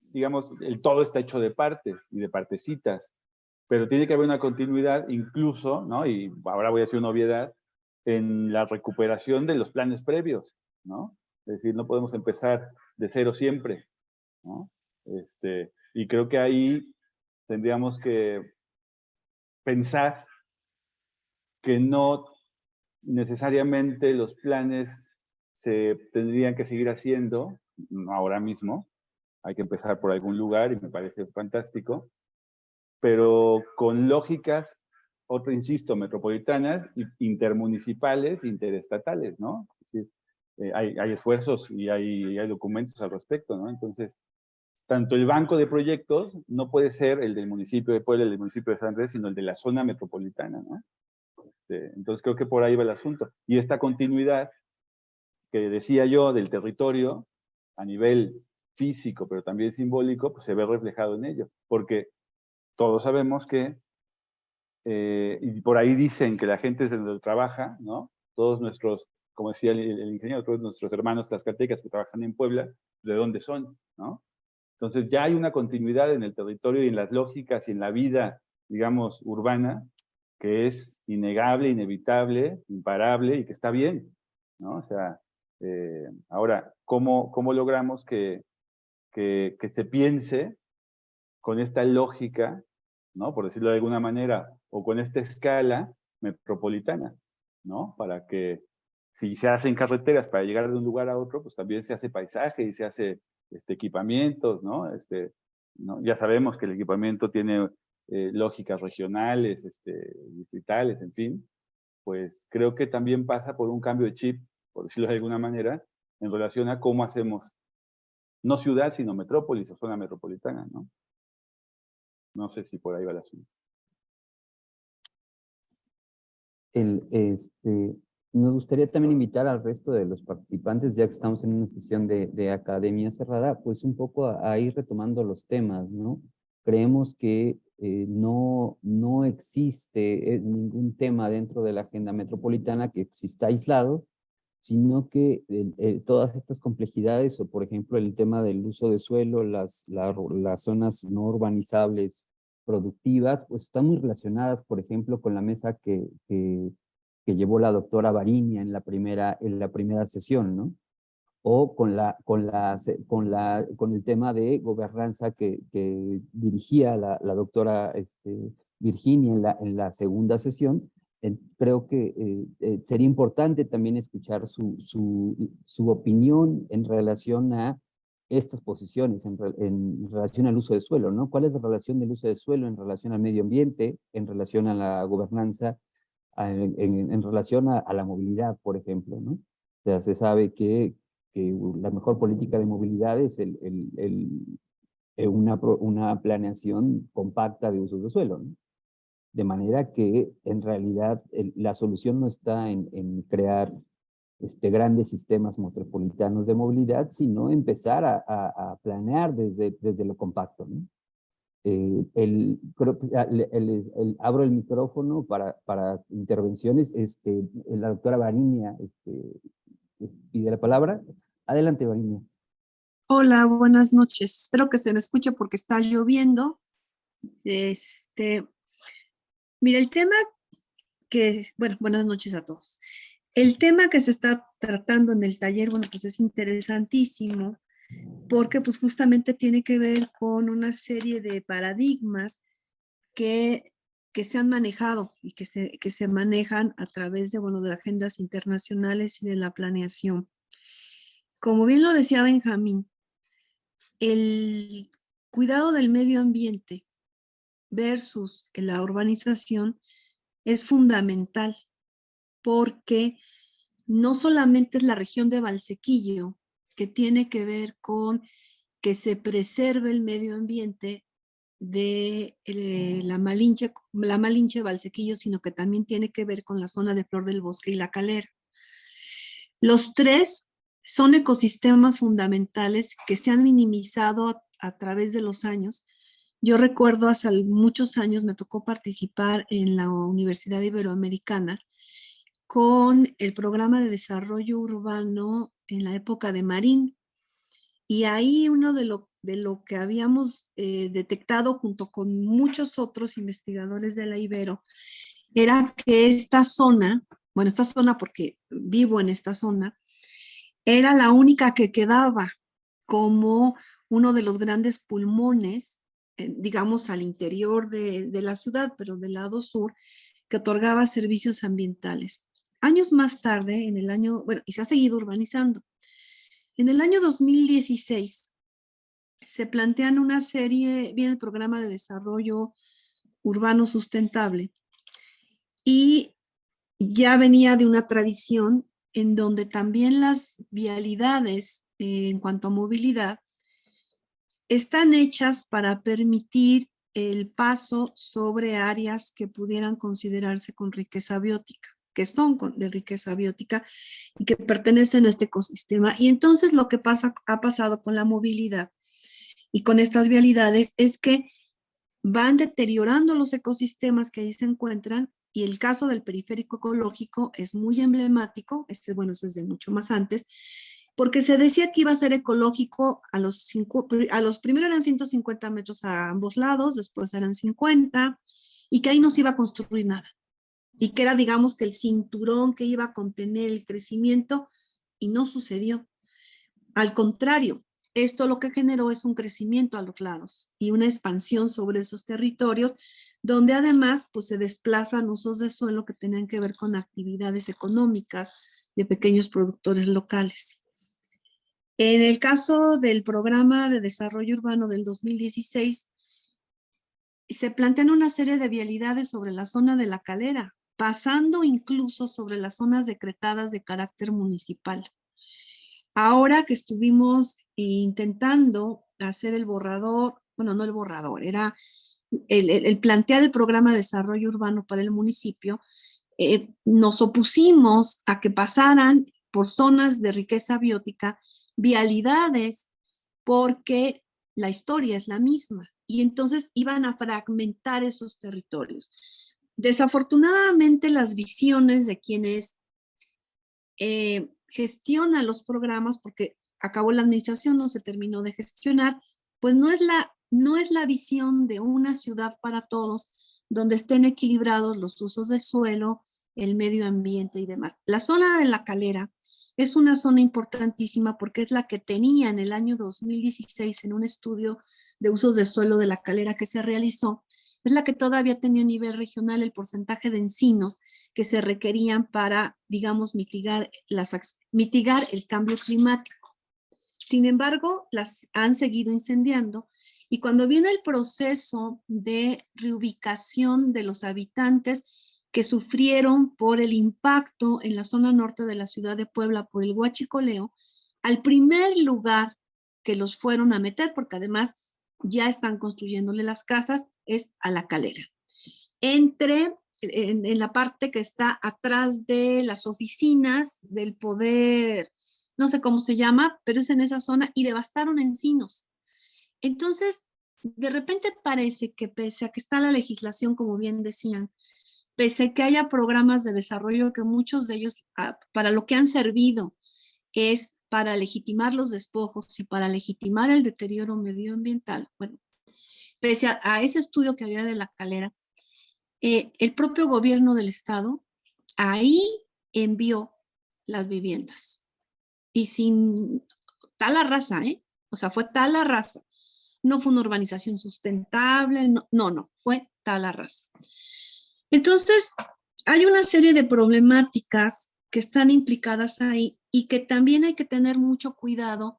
digamos, el todo está hecho de partes y de partecitas, pero tiene que haber una continuidad incluso, ¿no? Y ahora voy a hacer una obviedad, en la recuperación de los planes previos, ¿no? Es decir, no podemos empezar de cero siempre, ¿no? Y creo que ahí tendríamos que pensar que no necesariamente los planes se tendrían que seguir haciendo ahora mismo. Hay que empezar por algún lugar y me parece fantástico, pero con lógicas, insisto, metropolitanas, intermunicipales, interestatales, ¿no? Es decir, hay esfuerzos y hay documentos al respecto, ¿no? Entonces, tanto el banco de proyectos no puede ser el del municipio de Puebla, el del municipio de San Andrés, sino el de la zona metropolitana, ¿no? Entonces, creo que por ahí va el asunto. Y esta continuidad que decía yo del territorio, a nivel físico, pero también simbólico, pues se ve reflejado en ello, porque todos sabemos que, y por ahí dicen que la gente es donde trabaja, ¿no? Todos nuestros, como decía el ingeniero, todos nuestros hermanos tlaxcaltecas que trabajan en Puebla, ¿de dónde son? ¿No? Entonces ya hay una continuidad en el territorio y en las lógicas y en la vida, digamos, urbana, que es innegable, inevitable, imparable y que está bien, ¿no? O sea, ahora, ¿cómo logramos que se piense con esta lógica, ¿no? Por decirlo de alguna manera, o con esta escala metropolitana, ¿no? Para que si se hacen carreteras para llegar de un lugar a otro, pues también se hace paisaje y se hace equipamientos, ¿no? ¿no? Ya sabemos que el equipamiento tiene lógicas regionales, distritales, en fin. Pues creo que también pasa por un cambio de chip, por decirlo de alguna manera, en relación a cómo hacemos, no ciudad, sino metrópolis o zona metropolitana, ¿no? No sé si por ahí va el asunto. Nos gustaría también invitar al resto de los participantes, ya que estamos en una sesión de academia cerrada, pues un poco a ir retomando los temas, ¿no? Creemos que no existe ningún tema dentro de la agenda metropolitana que exista aislado, sino que todas estas complejidades, o por ejemplo el tema del uso de suelo, las zonas no urbanizables productivas, pues están muy relacionadas, por ejemplo, con la mesa que llevó la doctora Varinia en la primera sesión, ¿no? O con el tema de gobernanza que dirigía la doctora Virginia en la segunda sesión. Creo que sería importante también escuchar su opinión en relación a estas posiciones, en relación al uso de suelo, ¿no? ¿Cuál es la relación del uso de suelo en relación al medio ambiente, en relación a la gobernanza, en relación a la movilidad, por ejemplo, ¿no? O sea, se sabe que la mejor política de movilidad es una planeación compacta de usos de suelo, ¿no? De manera que en realidad la solución no está en crear grandes sistemas metropolitanos de movilidad, sino empezar a planear desde lo compacto, ¿no? Creo que abro el micrófono para intervenciones. La doctora Varinia pide la palabra. Adelante, Varinia. Hola, buenas noches. Espero que se me escuche porque está lloviendo. Mira, el tema buenas noches a todos. El tema que se está tratando en el taller, bueno, pues es interesantísimo porque pues justamente tiene que ver con una serie de paradigmas que se han manejado y que se manejan a través de, de agendas internacionales y de la planeación. Como bien lo decía Benjamín, el cuidado del medio ambiente versus la urbanización es fundamental porque no solamente es la región de Valsequillo que tiene que ver con que se preserve el medio ambiente de la Malinche Valsequillo, sino que también tiene que ver con la zona de Flor del Bosque y La Calera. Los tres son ecosistemas fundamentales que se han minimizado a través de los años. Yo recuerdo hace muchos años me tocó participar en la Universidad Iberoamericana con el programa de desarrollo urbano en la época de Marín. Y ahí uno de lo que habíamos detectado junto con muchos otros investigadores de la Ibero era que esta zona porque vivo en esta zona, era la única que quedaba como uno de los grandes pulmones, digamos al interior de la ciudad, pero del lado sur, que otorgaba servicios ambientales. Años más tarde, y se ha seguido urbanizando. En el año 2016 se plantean una serie, viene el programa de desarrollo urbano sustentable, y ya venía de una tradición en donde también las vialidades en cuanto a movilidad están hechas para permitir el paso sobre áreas que pudieran considerarse con riqueza biótica, que son de riqueza biótica y que pertenecen a este ecosistema. Y entonces lo que ha pasado con la movilidad y con estas vialidades es que van deteriorando los ecosistemas que ahí se encuentran, y el caso del periférico ecológico es muy emblemático. Eso es de mucho más antes, porque se decía que iba a ser ecológico a los primero eran 150 metros a ambos lados, después eran 50, y que ahí no se iba a construir nada. Y que era, digamos, que el cinturón que iba a contener el crecimiento, y no sucedió. Al contrario, esto lo que generó es un crecimiento a los lados y una expansión sobre esos territorios, donde además pues, se desplazan usos de suelo que tenían que ver con actividades económicas de pequeños productores locales. En el caso del Programa de Desarrollo Urbano del 2016, se plantean una serie de vialidades sobre la zona de La Calera, pasando incluso sobre las zonas decretadas de carácter municipal. Ahora que estuvimos intentando hacer el borrador, bueno, no el borrador, era el plantear el programa de desarrollo urbano para el municipio, nos opusimos a que pasaran por zonas de riqueza biótica vialidades, porque la historia es la misma y entonces iban a fragmentar esos territorios. Desafortunadamente, las visiones de quienes gestiona los programas, porque acabó la administración, no se terminó de gestionar, pues no es la visión de una ciudad para todos, donde estén equilibrados los usos del suelo, el medio ambiente y demás. La zona de La Calera es una zona importantísima porque es la que tenía en el año 2016 en un estudio de usos de suelo de La Calera que se realizó, es la que todavía tenía a nivel regional el porcentaje de encinos que se requerían para, digamos, mitigar el cambio climático. Sin embargo, las han seguido incendiando y cuando viene el proceso de reubicación de los habitantes que sufrieron por el impacto en la zona norte de la ciudad de Puebla por el huachicoleo, al primer lugar que los fueron a meter, porque además ya están construyéndole las casas, es a La Calera. En la parte que está atrás de las oficinas del poder, no sé cómo se llama, pero es en esa zona, y devastaron encinos. Entonces, de repente parece que pese a que está la legislación, como bien decían, pese a que haya programas de desarrollo que muchos de ellos, para lo que han servido, es para legitimar los despojos y para legitimar el deterioro medioambiental. Bueno, pese a ese estudio que había de La Calera, el propio gobierno del estado ahí envió las viviendas. Y sin tal la raza, o sea, fue tal la raza. No fue una urbanización sustentable, no, fue tal la raza. Entonces, hay una serie de problemáticas que están implicadas ahí y que también hay que tener mucho cuidado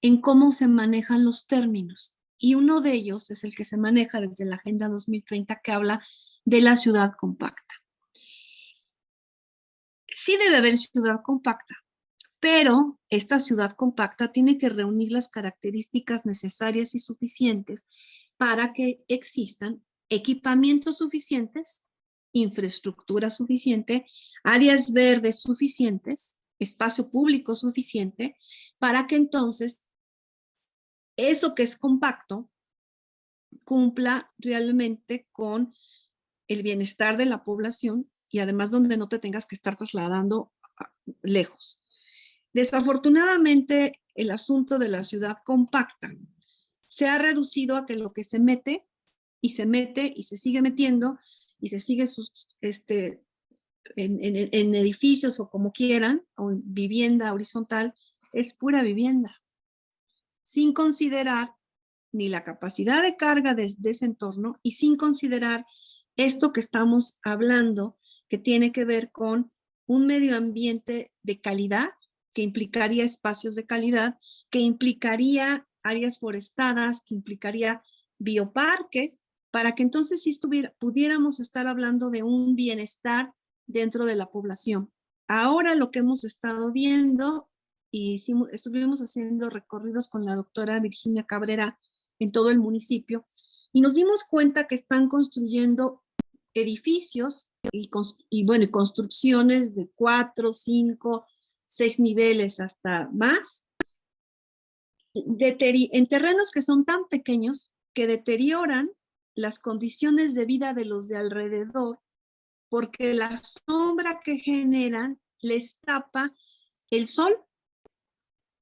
en cómo se manejan los términos. Y uno de ellos es el que se maneja desde la Agenda 2030, que habla de la ciudad compacta. Sí debe haber ciudad compacta, pero esta ciudad compacta tiene que reunir las características necesarias y suficientes para que existan equipamientos suficientes, infraestructura suficiente, áreas verdes suficientes, espacio público suficiente, para que entonces eso que es compacto cumpla realmente con el bienestar de la población y además donde no te tengas que estar trasladando lejos. Desafortunadamente, el asunto de la ciudad compacta se ha reducido a que lo que se mete y se sigue metiendo y se sigue en edificios o como quieran, o en vivienda horizontal, es pura vivienda, sin considerar ni la capacidad de carga de ese entorno y sin considerar esto que estamos hablando, que tiene que ver con un medio ambiente de calidad, que implicaría espacios de calidad, que implicaría áreas forestadas, que implicaría bioparques, para que entonces sí pudiéramos estar hablando de un bienestar dentro de la población. Ahora lo que hemos estado viendo, y estuvimos haciendo recorridos con la doctora Virginia Cabrera en todo el municipio, y nos dimos cuenta que están construyendo edificios y construcciones de 4, 5, 6 niveles hasta más, en terrenos que son tan pequeños que deterioran las condiciones de vida de los de alrededor, porque la sombra que generan les tapa el sol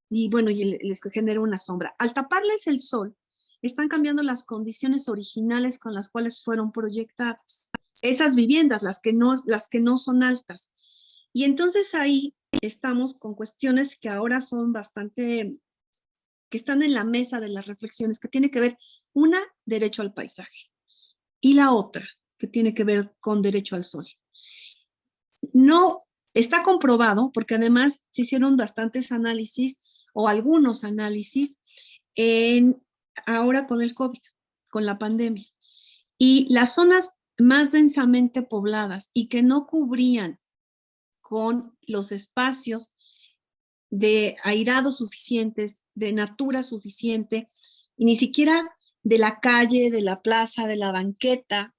y bueno, y les genera una sombra. Al taparles el sol, están cambiando las condiciones originales con las cuales fueron proyectadas. Esas viviendas, las que no son altas. Y entonces ahí estamos con cuestiones que ahora son bastante, que están en la mesa de las reflexiones, que tiene que ver, una, derecho al paisaje, y la otra, que tiene que ver con derecho al sol. No está comprobado, porque además se hicieron bastantes análisis, o algunos análisis, ahora con el COVID, con la pandemia. Y las zonas más densamente pobladas y que no cubrían con los espacios de airado suficientes, de natura suficiente, y ni siquiera de la calle, de la plaza, de la banqueta,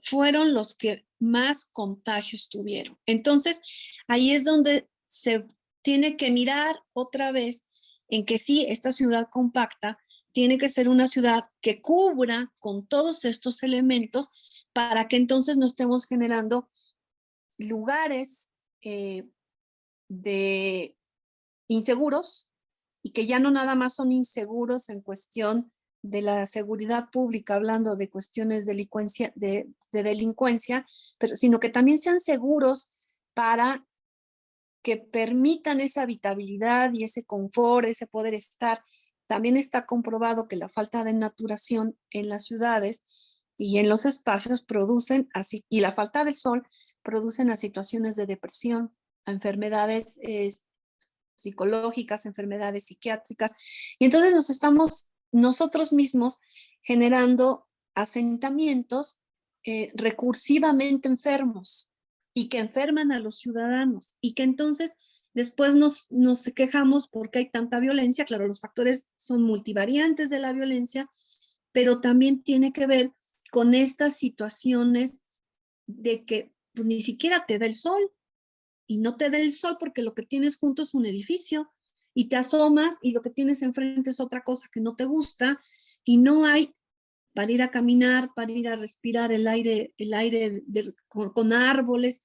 fueron los que más contagios tuvieron. Entonces, ahí es donde se tiene que mirar otra vez en que sí, esta ciudad compacta tiene que ser una ciudad que cubra con todos estos elementos para que entonces no estemos generando lugares de inseguros, y que ya no nada más son inseguros en cuestión de la seguridad pública, hablando de cuestiones de delincuencia, pero sino que también sean seguros para que permitan esa habitabilidad y ese confort, ese poder estar. También está comprobado que la falta de naturación en las ciudades y en los espacios producen así, y la falta del sol producen a situaciones de depresión, a enfermedades psicológicas, enfermedades psiquiátricas, y entonces nos estamos nosotros mismos generando asentamientos recursivamente enfermos y que enferman a los ciudadanos, y que entonces después nos quejamos porque hay tanta violencia. Claro, los factores son multivariantes de la violencia, pero también tiene que ver con estas situaciones de que pues, ni siquiera te da el sol, y no te da el sol porque lo que tienes junto es un edificio, y te asomas y lo que tienes enfrente es otra cosa que no te gusta, y no hay para ir a caminar, para ir a respirar el aire con árboles.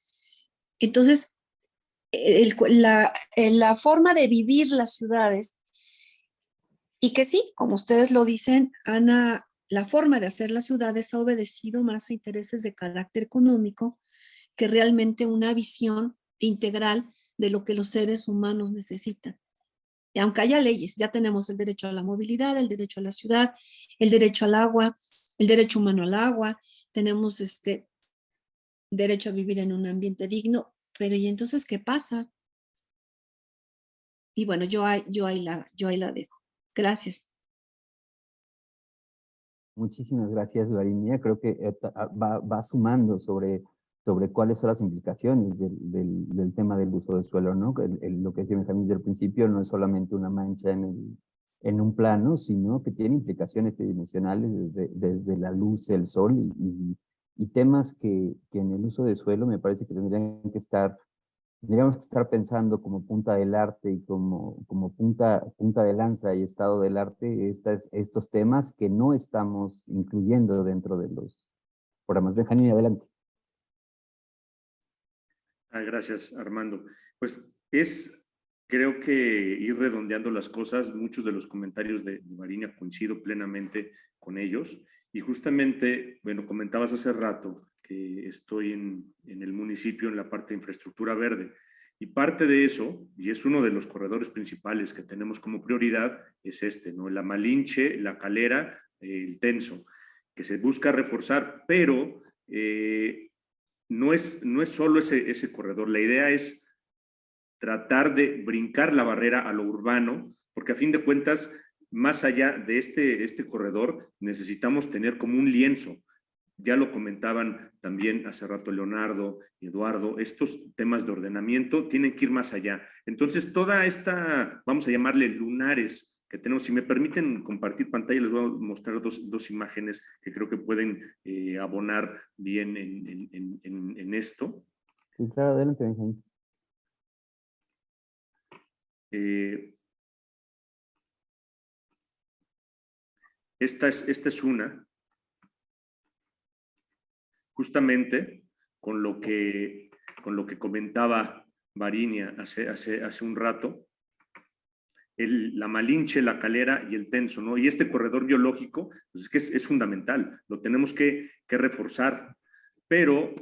Entonces, la forma de vivir las ciudades, y que sí, como ustedes lo dicen, Ana, la forma de hacer las ciudades ha obedecido más a intereses de carácter económico que realmente una visión integral de lo que los seres humanos necesitan. Y aunque haya leyes, ya tenemos el derecho a la movilidad, el derecho a la ciudad, el derecho al agua, el derecho humano al agua, tenemos derecho a vivir en un ambiente digno, pero ¿y entonces qué pasa? Y bueno, yo ahí la dejo. Gracias. Muchísimas gracias, Varinia. Creo que va sumando sobre cuáles son las implicaciones del tema del uso del suelo, ¿no? Lo que decía Benjamín del principio no es solamente una mancha en un plano, sino que tiene implicaciones tridimensionales desde la luz, el sol y temas que en el uso del suelo me parece que tendríamos que estar pensando como punta del arte y como punta de lanza y estado del arte estos temas que no estamos incluyendo dentro de los programas. Benjamín, adelante. Gracias, Armando. Pues creo que ir redondeando las cosas, muchos de los comentarios de Varinia coincido plenamente con ellos. Y justamente, bueno, comentabas hace rato que estoy en el municipio en la parte de infraestructura verde. Y parte de eso, y es uno de los corredores principales que tenemos como prioridad, es ¿no? La Malinche, la Calera, el Tenso, que se busca reforzar, pero no es solo ese corredor. La idea es tratar de brincar la barrera a lo urbano, porque a fin de cuentas, más allá de este corredor, necesitamos tener como un lienzo. Ya lo comentaban también hace rato Leonardo y Eduardo, estos temas de ordenamiento tienen que ir más allá. Entonces, toda esta, vamos a llamarle lunares que tenemos, si me permiten compartir pantalla, les voy a mostrar dos imágenes que creo que pueden abonar bien en esto. Sí, claro, adelante, Benjamín. Esta es una, justamente con lo que comentaba Varinia hace un rato. la Malinche, la Calera y el Tenso, ¿no? Y este corredor biológico, pues es que es fundamental, lo tenemos que reforzar. Pero,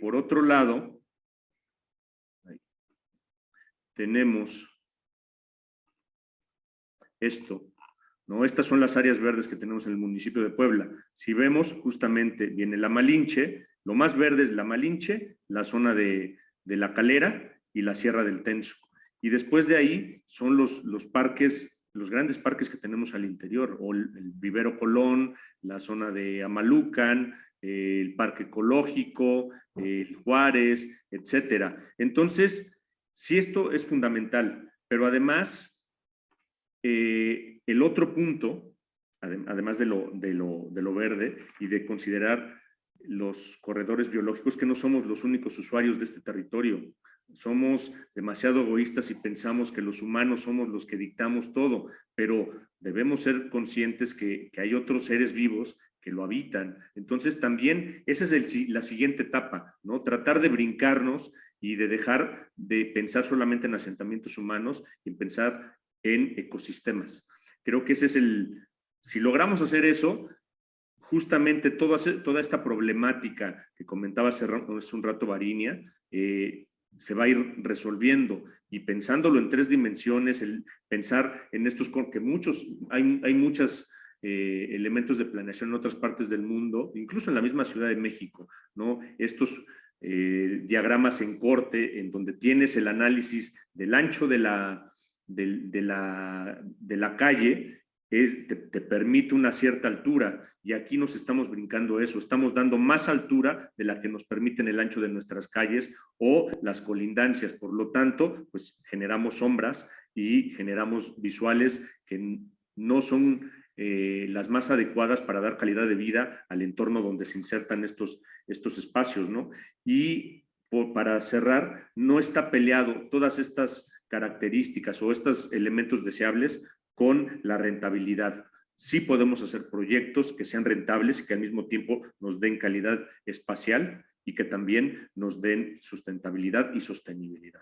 por otro lado, tenemos esto, ¿no? Estas son las áreas verdes que tenemos en el municipio de Puebla. Si vemos, justamente viene la Malinche, lo más verde es la Malinche, la zona de la Calera y la Sierra del Tenso. Y después de ahí son los parques, los grandes parques que tenemos al interior, o el Vivero Colón, la zona de Amalucan, el Parque Ecológico, el Juárez, etcétera. Entonces, sí, esto es fundamental, pero además, el otro punto, además de lo verde y de considerar los corredores biológicos, que no somos los únicos usuarios de este territorio. Somos demasiado egoístas y pensamos que los humanos somos los que dictamos todo, pero debemos ser conscientes que hay otros seres vivos que lo habitan. Entonces también esa es la siguiente etapa, ¿no? Tratar de brincarnos y de dejar de pensar solamente en asentamientos humanos y pensar en ecosistemas. Creo que ese es si logramos hacer eso, justamente toda esta problemática que comentaba hace un rato Varinia, se va a ir resolviendo, y pensándolo en 3 dimensiones, pensar en estos, que hay muchos elementos de planeación en otras partes del mundo, incluso en la misma Ciudad de México, ¿no? Estos diagramas en corte, en donde tienes el análisis del ancho de la calle, te permite una cierta altura, y aquí nos estamos brincando eso, estamos dando más altura de la que nos permiten el ancho de nuestras calles o las colindancias. Por lo tanto, pues generamos sombras y generamos visuales que no son las más adecuadas para dar calidad de vida al entorno donde se insertan estos espacios, ¿no? Y para cerrar, no está peleado todas estas características o estos elementos deseables con la rentabilidad. Sí podemos hacer proyectos que sean rentables y que al mismo tiempo nos den calidad espacial y que también nos den sustentabilidad y sostenibilidad.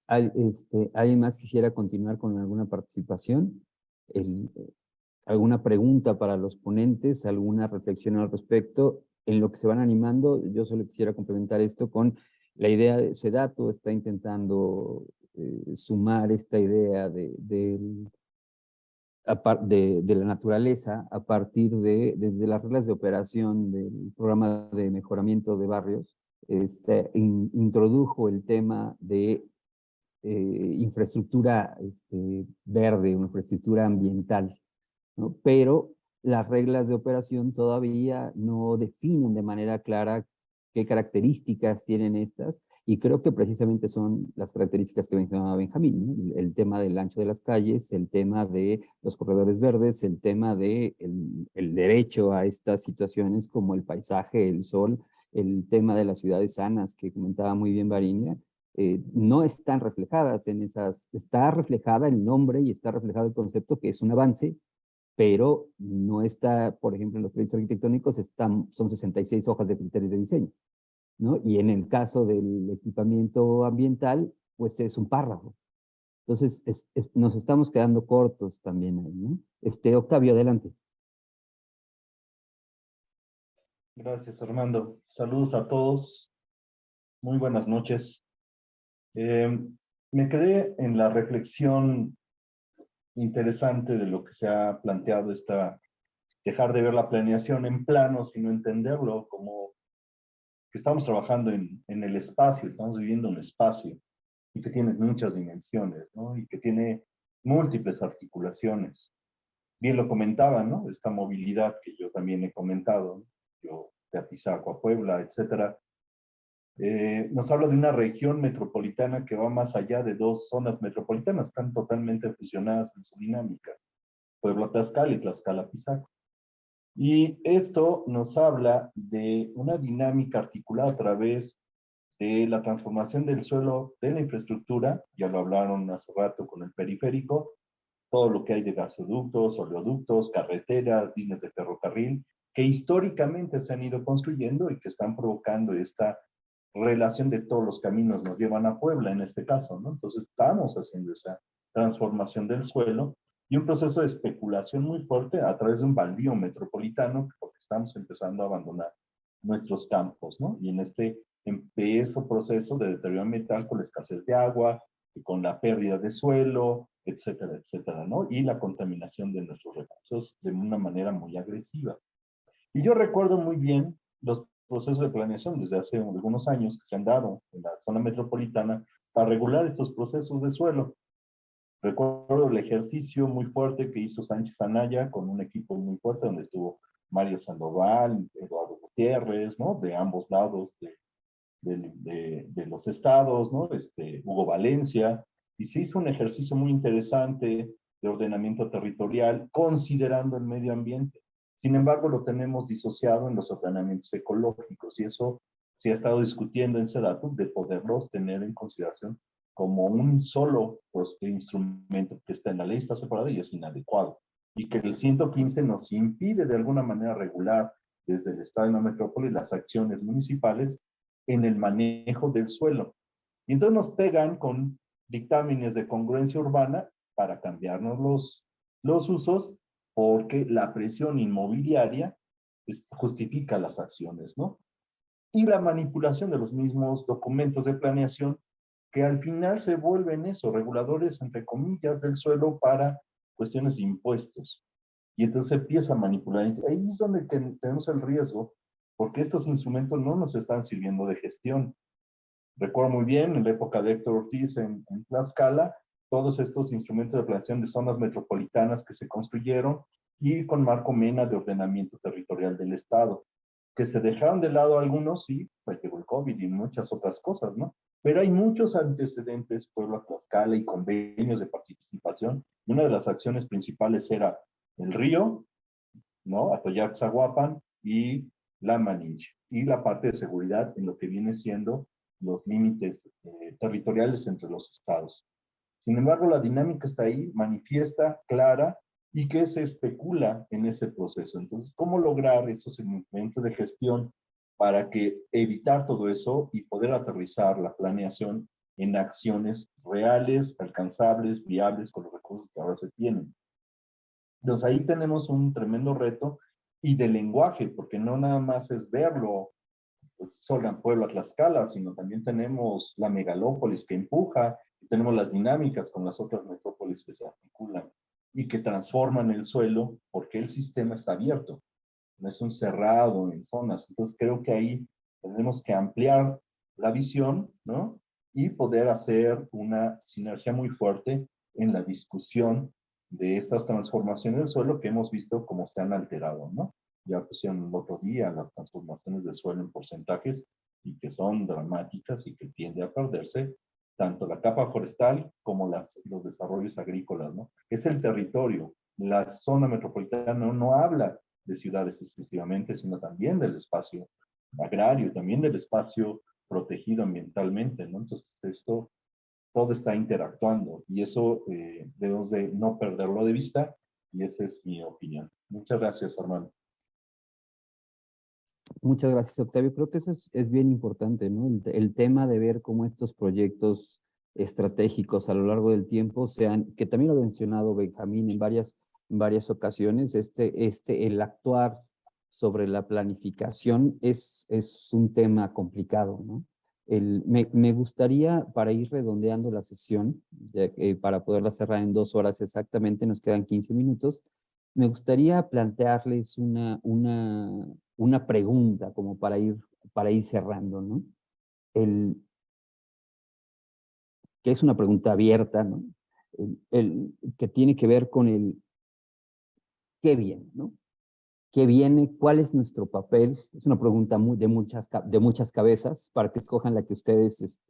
¿Alguien más quisiera continuar con alguna participación? ¿Alguna pregunta para los ponentes? ¿Alguna reflexión al respecto? En lo que se van animando, yo solo quisiera complementar esto con la idea de SEDATU. Está intentando sumar esta idea de la naturaleza a partir de las reglas de operación del programa de mejoramiento de barrios. Introdujo el tema de infraestructura verde, infraestructura ambiental, ¿no? Pero las reglas de operación todavía no definen de manera clara qué características tienen estas, y creo que precisamente son las características que mencionaba Benjamín, ¿no? El tema del ancho de las calles, el tema de los corredores verdes, el tema de el derecho a estas situaciones como el paisaje, el sol, el tema de las ciudades sanas que comentaba muy bien Varinia. No están reflejadas en esas, está reflejada el nombre y está reflejado el concepto, que es un avance, pero no está, por ejemplo, en los proyectos arquitectónicos son 66 hojas de criterios de diseño, ¿no? Y en el caso del equipamiento ambiental, pues es un párrafo. Entonces, nos estamos quedando cortos también ahí, ¿no? Octavio, adelante. Gracias, Armando. Saludos a todos. Muy buenas noches. Me quedé en la reflexión interesante de lo que se ha planteado, dejar de ver la planeación en plano, sino entenderlo como que estamos trabajando en el espacio, estamos viviendo un espacio y que tiene muchas dimensiones, ¿no? Y que tiene múltiples articulaciones. Bien lo comentaba, ¿no? Esta movilidad que yo también he comentado, ¿no? Yo de Apizaco a Puebla, etcétera. Nos habla de una región metropolitana que va más allá de 2 zonas metropolitanas, están totalmente fusionadas en su dinámica, Puebla-Tlaxcala y Tlaxcala-Apizaco. Y esto nos habla de una dinámica articulada a través de la transformación del suelo, de la infraestructura, ya lo hablaron hace rato con el periférico, todo lo que hay de gasoductos, oleoductos, carreteras, líneas de ferrocarril, que históricamente se han ido construyendo y que están provocando esta relación de todos los caminos nos llevan a Puebla en este caso, ¿no? Entonces estamos haciendo esa transformación del suelo y un proceso de especulación muy fuerte a través de un baldío metropolitano, porque estamos empezando a abandonar nuestros campos, ¿no? Y en este proceso de deterioro ambiental con la escasez de agua, y con la pérdida de suelo, etcétera, etcétera, ¿no? Y la contaminación de nuestros recursos de una manera muy agresiva. Y yo recuerdo muy bien los procesos de planeación desde hace algunos años que se han dado en la zona metropolitana para regular estos procesos de suelo. Recuerdo el ejercicio muy fuerte que hizo Sánchez Anaya con un equipo muy fuerte donde estuvo Mario Sandoval, Eduardo Gutiérrez, ¿no? De ambos lados de los estados, ¿no? Hugo Valencia, y se hizo un ejercicio muy interesante de ordenamiento territorial considerando el medio ambiente. Sin embargo, lo tenemos disociado en los ordenamientos ecológicos y eso se ha estado discutiendo en SEDATU de poderlos tener en consideración como un solo instrumento que está en la ley, está separado y es inadecuado. Y que el 115 nos impide de alguna manera regular desde el Estado de la metrópoli las acciones municipales en el manejo del suelo. Y entonces nos pegan con dictámenes de congruencia urbana para cambiarnos los usos porque la presión inmobiliaria justifica las acciones, ¿no? Y la manipulación de los mismos documentos de planeación que al final se vuelven eso, reguladores entre comillas del suelo para cuestiones de impuestos. Y entonces se empieza a manipular. Ahí es donde tenemos el riesgo, porque estos instrumentos no nos están sirviendo de gestión. Recuerdo muy bien, en la época de Héctor Ortiz en Tlaxcala, todos estos instrumentos de planeación de zonas metropolitanas que se construyeron y con Marco Mena de ordenamiento territorial del Estado, que se dejaron de lado algunos, sí, pues llegó el COVID y muchas otras cosas, ¿no? Pero hay muchos antecedentes, Puebla, Tlaxcala y convenios de participación. Y una de las acciones principales era el río, ¿no? Atoyac-Zaguapan y la Maninche. Y la parte de seguridad en lo que viene siendo los límites territoriales entre los estados. Sin embargo, la dinámica está ahí, manifiesta, clara, y que se especula en ese proceso. Entonces, ¿cómo lograr esos elementos de gestión para que evitar todo eso y poder aterrizar la planeación en acciones reales, alcanzables, viables con los recursos que ahora se tienen? Entonces, ahí tenemos un tremendo reto y de lenguaje, porque no nada más es verlo, pues, solo en Puebla, Tlaxcala, sino también tenemos la megalópolis que empuja, y tenemos las dinámicas con las otras metrópolis que se articulan y que transforman el suelo porque el sistema está abierto, no es un cerrado en zonas. Entonces creo que ahí tenemos que ampliar la visión, ¿no? Y poder hacer una sinergia muy fuerte en la discusión de estas transformaciones del suelo que hemos visto cómo se han alterado, ¿no? Ya pusieron el otro día las transformaciones del suelo en porcentajes y que son dramáticas y que tiende a perderse tanto la capa forestal como los desarrollos agrícolas, ¿no? Es el territorio. La zona metropolitana no habla de ciudades exclusivamente, sino también del espacio agrario, también del espacio protegido ambientalmente, ¿no? Entonces, todo está interactuando y eso debemos de no perderlo de vista y esa es mi opinión. Muchas gracias, Armando. Muchas gracias, Octavio. Creo que eso es bien importante, ¿no? El tema de ver cómo estos proyectos estratégicos a lo largo del tiempo que también lo ha mencionado Benjamín en varias ocasiones, el actuar sobre la planificación es un tema complicado, ¿no? Me gustaría, para ir redondeando la sesión, para poderla cerrar en 2 horas exactamente, nos quedan 15 minutos, me gustaría plantearles una pregunta como para ir cerrando, ¿no? Que es una pregunta abierta, ¿no? Que tiene que ver con ¿qué viene, no? ¿Qué viene? ¿Cuál es nuestro papel? Es una pregunta de muchas cabezas para que escojan la que ustedes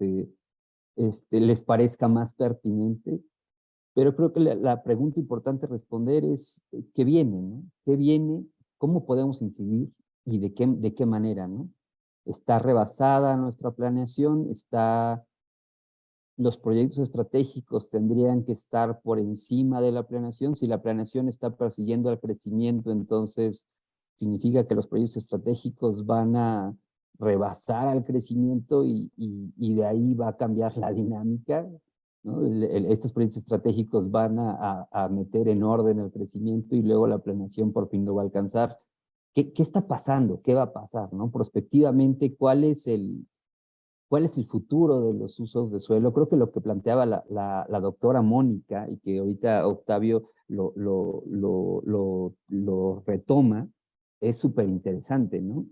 les parezca más pertinente. Pero creo que la pregunta importante a responder es ¿qué viene, no? ¿Qué viene? ¿Cómo podemos incidir? ¿Y de qué manera, no? ¿Está rebasada nuestra planeación? ¿Los proyectos estratégicos tendrían que estar por encima de la planeación? Si la planeación está persiguiendo el crecimiento, entonces significa que los proyectos estratégicos van a rebasar al crecimiento y de ahí va a cambiar la dinámica, ¿no? Estos proyectos estratégicos van a meter en orden el crecimiento y luego la planeación por fin lo va a alcanzar. ¿Qué está pasando? ¿Qué va a pasar, no? Prospectivamente, ¿cuál es el futuro de los usos de suelo? Creo que lo que planteaba la doctora Mónica y que ahorita Octavio lo retoma es súper interesante, ¿no?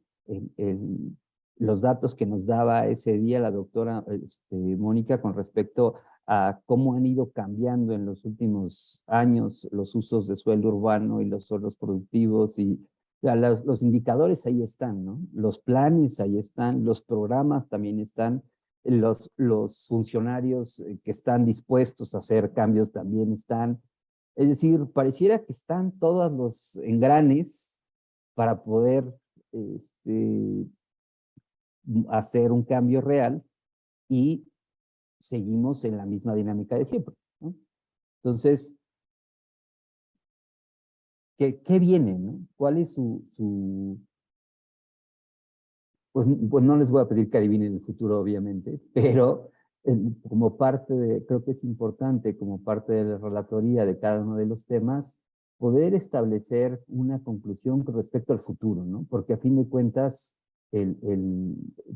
Los datos que nos daba ese día la doctora Mónica con respecto a cómo han ido cambiando en los últimos años los usos de suelo urbano y los suelos productivos y los indicadores ahí están, ¿no? Los planes ahí están, los programas también están, los funcionarios que están dispuestos a hacer cambios también están. Es decir, pareciera que están todos los engranes para poder hacer un cambio real y seguimos en la misma dinámica de siempre, ¿no? Entonces, ¿qué viene, no? ¿Cuál es pues no les voy a pedir que adivinen el futuro, obviamente, pero como parte creo que es importante, como parte de la relatoría de cada uno de los temas, poder establecer una conclusión con respecto al futuro, ¿no? Porque a fin de cuentas,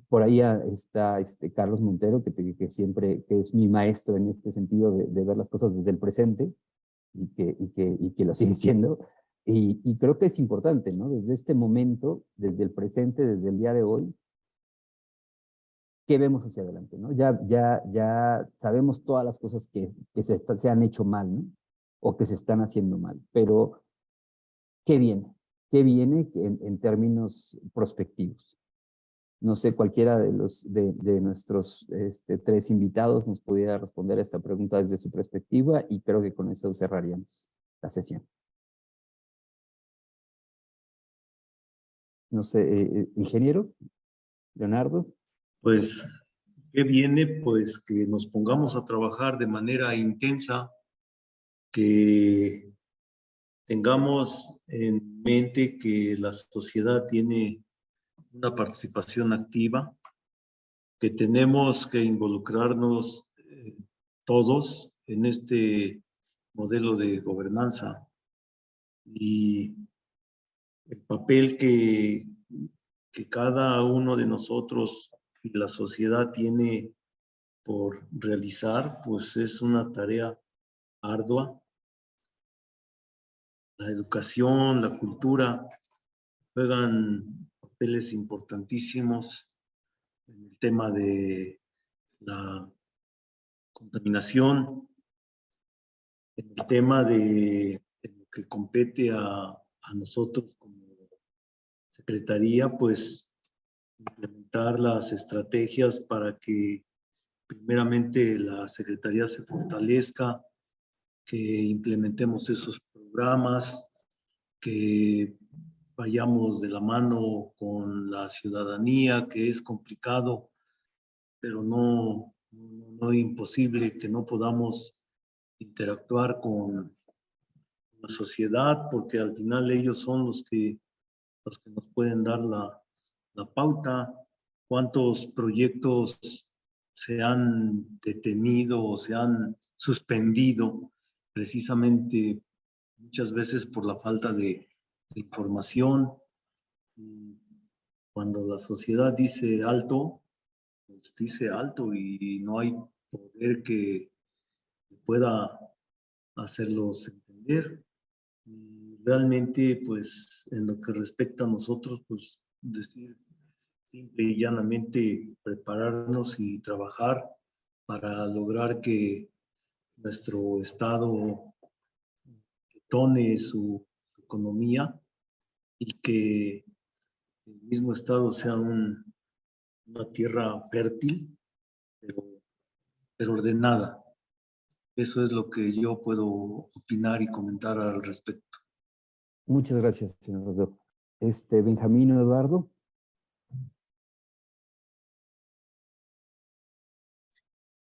por ahí está Carlos Montero, que siempre, que es mi maestro en este sentido de ver las cosas desde el presente, y que lo sigue siendo. Y creo que es importante, ¿no? Desde este momento, desde el presente, desde el día de hoy, ¿qué vemos hacia adelante, no? Ya sabemos todas las cosas que se han hecho mal, ¿no? O que se están haciendo mal, pero ¿qué viene? ¿Qué viene en términos prospectivos? No sé, cualquiera de nuestros 3 invitados nos pudiera responder a esta pregunta desde su perspectiva y creo que con eso cerraríamos la sesión. No sé, ingeniero, Leonardo. Pues, ¿qué viene? Pues que nos pongamos a trabajar de manera intensa, que tengamos en mente que la sociedad tiene una participación activa, que tenemos que involucrarnos todos en este modelo de gobernanza y el papel que cada uno de nosotros y la sociedad tiene por realizar, pues es una tarea ardua. La educación, la cultura juegan papeles importantísimos en el tema de la contaminación, en el tema de lo que compete a nosotros como Secretaría, pues implementar las estrategias para que primeramente la Secretaría se fortalezca, que implementemos esos programas, que vayamos de la mano con la ciudadanía, que es complicado, pero no imposible que no podamos interactuar con la sociedad, porque al final ellos son los que nos pueden dar la pauta. ¿Cuántos proyectos se han detenido o se han suspendido precisamente muchas veces por la falta de información? Cuando la sociedad dice alto, pues dice alto y no hay poder que pueda hacerlos entender. Y realmente, pues, en lo que respecta a nosotros, pues, decir simple y llanamente prepararnos y trabajar para lograr que nuestro estado tone su economía y que el mismo estado sea una tierra fértil, pero ordenada. Eso es lo que yo puedo opinar y comentar al respecto. Muchas gracias, señor Rodolfo. Benjamín o Eduardo.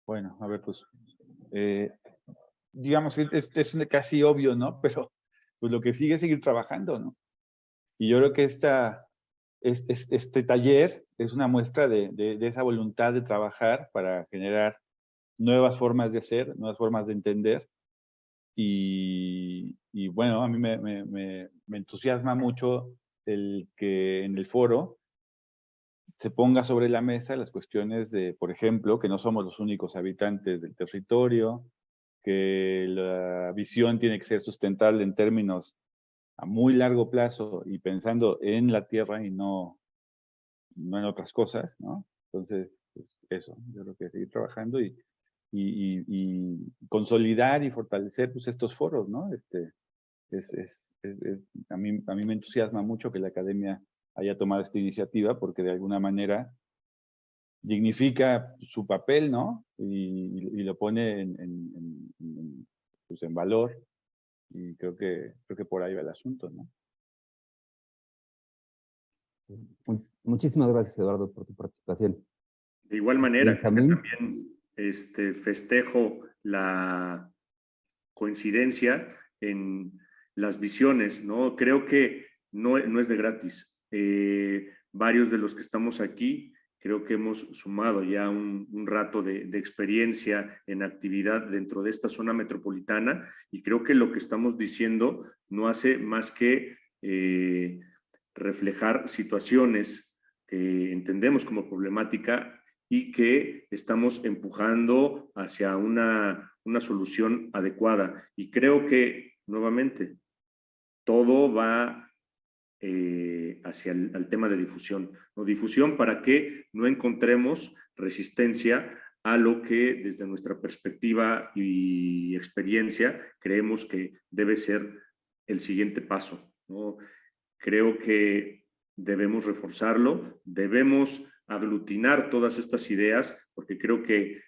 Bueno, a ver, pues, digamos, es casi obvio, ¿no? Pero pues lo que sigue es seguir trabajando, ¿no? Y yo creo que esta este taller es una muestra de esa voluntad de trabajar para generar nuevas formas de hacer, nuevas formas de entender. Y bueno, a mí me entusiasma mucho el que en el foro se ponga sobre la mesa las cuestiones de, por ejemplo, que no somos los únicos habitantes del territorio, que la visión tiene que ser sustentable en términos a muy largo plazo y pensando en la tierra y no en otras cosas, ¿no? Entonces, pues eso, yo creo que seguir trabajando y consolidar y fortalecer pues, estos foros, ¿no? A mí me entusiasma mucho que la academia haya tomado esta iniciativa porque de alguna manera dignifica su papel, ¿no? Y lo pone pues en valor. Y creo que por ahí va el asunto, ¿no? Muchísimas gracias, Eduardo, por tu participación. De igual manera, creo que Benjamín. también festejo la coincidencia en las visiones, ¿no? Creo que no es de gratis. Varios de los que estamos aquí creo que hemos sumado ya un rato de experiencia en actividad dentro de esta zona metropolitana y creo que lo que estamos diciendo no hace más que reflejar situaciones que entendemos como problemática y que estamos empujando hacia una solución adecuada. Y creo que, nuevamente, todo va hacia el tema de difusión, ¿no? Difusión para que no encontremos resistencia a lo que desde nuestra perspectiva y experiencia creemos que debe ser el siguiente paso, ¿no? Creo que debemos reforzarlo, debemos aglutinar todas estas ideas, porque creo que,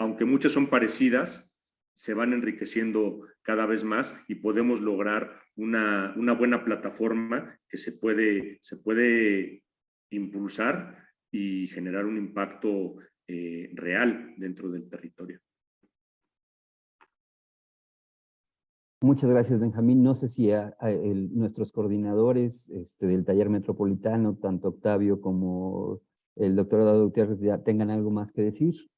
aunque muchas son parecidas, se van enriqueciendo cada vez más y podemos lograr una buena plataforma que se puede impulsar y generar un impacto real dentro del territorio. Muchas gracias, Benjamín. No sé si nuestros coordinadores del taller metropolitano, tanto Octavio como el doctor Eduardo Gutiérrez, ya tengan algo más que decir.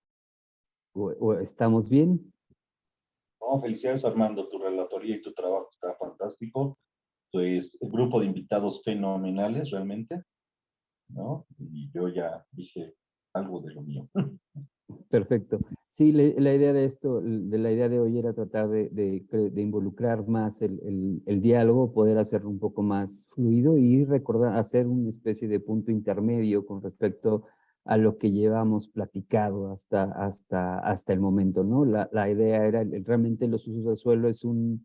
¿O estamos bien? No, felicidades, Armando, tu relatoría y tu trabajo está fantástico. Pues, el grupo de invitados fenomenales, realmente, ¿no? Y yo ya dije algo de lo mío. Perfecto. Sí, la idea de esto, la idea de hoy era tratar de involucrar más el diálogo, poder hacerlo un poco más fluido y recordar, hacer una especie de punto intermedio con respecto a lo que llevamos platicado hasta el momento, ¿no? La idea era, realmente los usos del suelo es un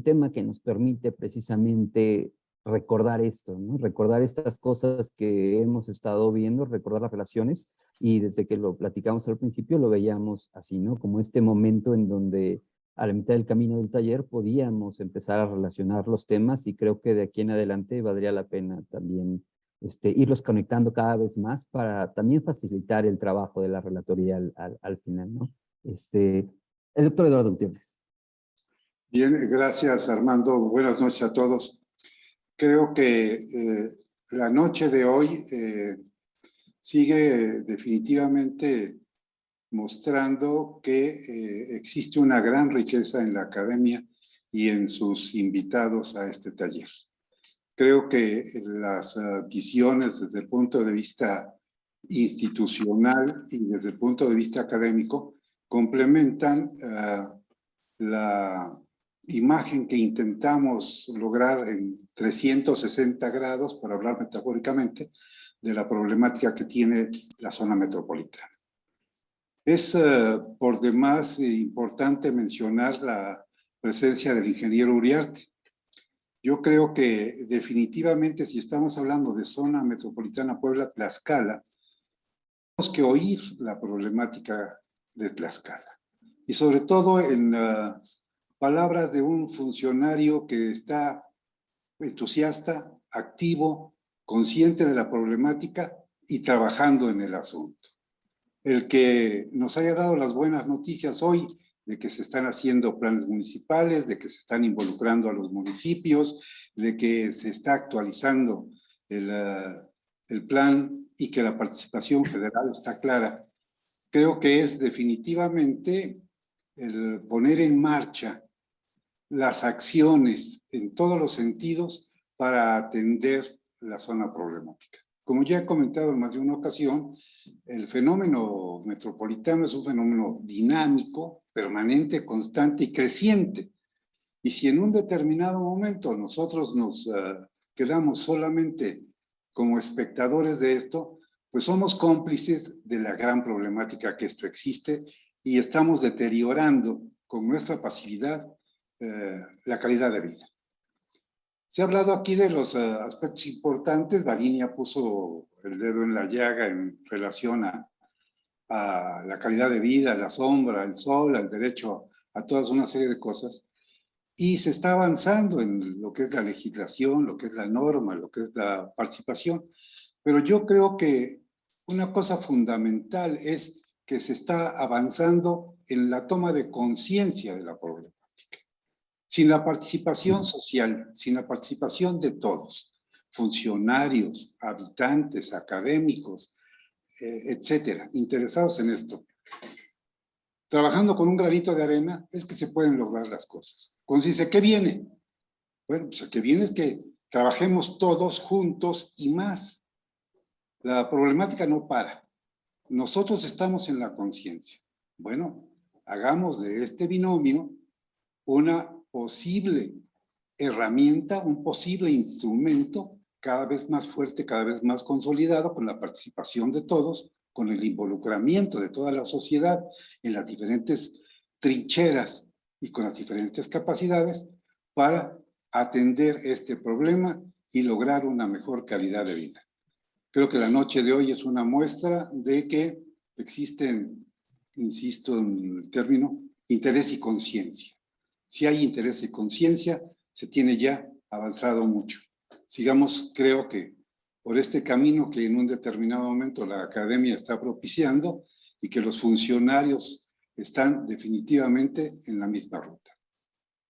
tema que nos permite precisamente recordar esto, ¿no? Recordar estas cosas que hemos estado viendo, recordar las relaciones, y desde que lo platicamos al principio lo veíamos así, ¿no? Como este momento en donde a la mitad del camino del taller podíamos empezar a relacionar los temas y creo que de aquí en adelante valdría la pena también irlos conectando cada vez más para también facilitar el trabajo de la relatoría al final, ¿no? El doctor Eduardo Gutiérrez. Bien, gracias, Armando. Buenas noches a todos. Creo que la noche de hoy sigue definitivamente mostrando que existe una gran riqueza en la academia y en sus invitados a este taller. Creo que las visiones desde el punto de vista institucional y desde el punto de vista académico complementan la imagen que intentamos lograr en 360 grados, para hablar metafóricamente, de la problemática que tiene la zona metropolitana. Es por demás importante mencionar la presencia del ingeniero Uriarte. Yo creo que definitivamente, si estamos hablando de zona metropolitana Puebla-Tlaxcala, tenemos que oír la problemática de Tlaxcala. Y sobre todo en palabras de un funcionario que está entusiasta, activo, consciente de la problemática y trabajando en el asunto. El que nos haya dado las buenas noticias hoy de que se están haciendo planes municipales, de que se están involucrando a los municipios, de que se está actualizando el plan y que la participación federal está clara, creo que es definitivamente el poner en marcha las acciones en todos los sentidos para atender la zona problemática. Como ya he comentado en más de una ocasión, el fenómeno metropolitano es un fenómeno dinámico, permanente, constante y creciente. Y si en un determinado momento nosotros nos quedamos solamente como espectadores de esto, pues somos cómplices de la gran problemática que esto existe y estamos deteriorando con nuestra pasividad la calidad de vida. Se ha hablado aquí de los aspectos importantes. Varinia puso el dedo en la llaga en relación a la calidad de vida, la sombra, el sol, al derecho a toda una serie de cosas. Y se está avanzando en lo que es la legislación, lo que es la norma, lo que es la participación. Pero yo creo que una cosa fundamental es que se está avanzando en la toma de conciencia de la problemática. Sin la participación social, sin la participación de todos, funcionarios, habitantes, académicos, etcétera, interesados en esto, trabajando con un granito de arena, es que se pueden lograr las cosas. Cuando se dice, ¿qué viene? Bueno, pues lo que viene es que trabajemos todos juntos y más. La problemática no para. Nosotros estamos en la conciencia. Bueno, hagamos de este binomio una posible herramienta, un posible instrumento cada vez más fuerte, cada vez más consolidado, con la participación de todos, con el involucramiento de toda la sociedad en las diferentes trincheras y con las diferentes capacidades para atender este problema y lograr una mejor calidad de vida. Creo que la noche de hoy es una muestra de que existen, insisto en el término, interés y conciencia. Si hay interés y conciencia, se tiene ya avanzado mucho. Sigamos, creo que, por este camino que en un determinado momento la academia está propiciando y que los funcionarios están definitivamente en la misma ruta.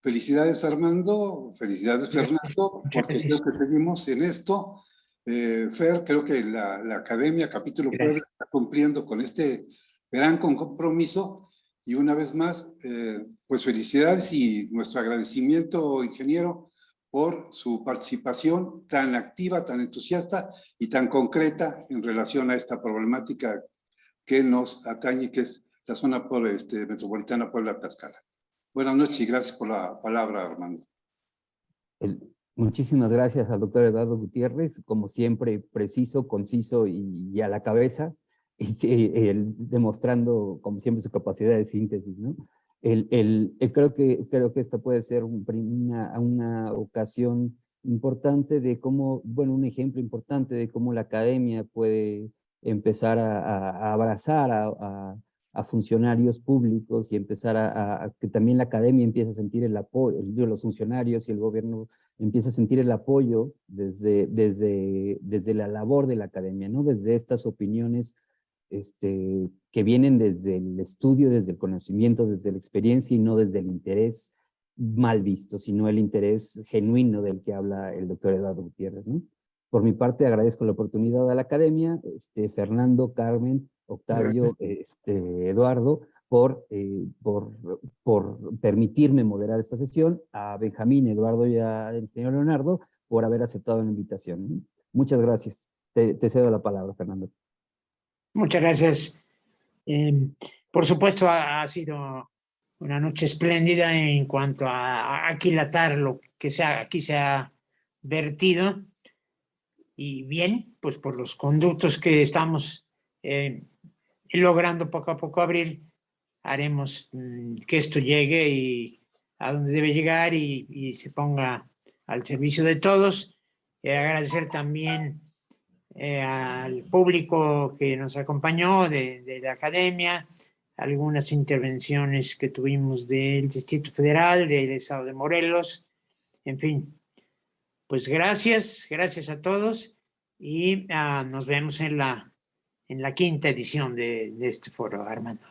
Felicidades, Armando, felicidades, Fernando, porque creo que seguimos en esto. Fer, creo que la academia Capítulo Puebla está cumpliendo con este gran compromiso. Y una vez más, pues felicidades y nuestro agradecimiento, ingeniero, por su participación tan activa, tan entusiasta y tan concreta en relación a esta problemática que nos atañe, que es la zona metropolitana Puebla-Tlaxcala. Buenas noches y gracias por la palabra, Armando. Muchísimas gracias al doctor Eduardo Gutiérrez, como siempre, preciso, conciso y a la cabeza. Demostrando, como siempre, su capacidad de síntesis, ¿no? Creo que esta puede ser una ocasión importante de cómo, bueno, un ejemplo importante de cómo la academia puede empezar a abrazar a funcionarios públicos y empezar a que también la academia empiece a sentir el apoyo, los funcionarios y el gobierno empieza a sentir el apoyo desde la labor de la academia, ¿no? Desde estas opiniones que vienen desde el estudio, desde el conocimiento, desde la experiencia y no desde el interés mal visto, sino el interés genuino del que habla el doctor Eduardo Gutiérrez, ¿no? Por mi parte, agradezco la oportunidad a la academia, Fernando, Carmen, Octavio, Eduardo, por permitirme moderar esta sesión, a Benjamín, Eduardo y al señor Leonardo por haber aceptado la invitación, ¿no? Muchas gracias. Te cedo la palabra, Fernando. Muchas gracias. Por supuesto, ha sido una noche espléndida en cuanto a aquilatar lo que aquí se ha vertido. Y bien, pues por los conductos que estamos logrando poco a poco abrir, haremos que esto llegue y a donde debe llegar y se ponga al servicio de todos. Agradecer también al público que nos acompañó de la academia, algunas intervenciones que tuvimos del Distrito Federal, del Estado de Morelos, en fin. Pues gracias a todos y nos vemos en la quinta edición de este foro, Armando.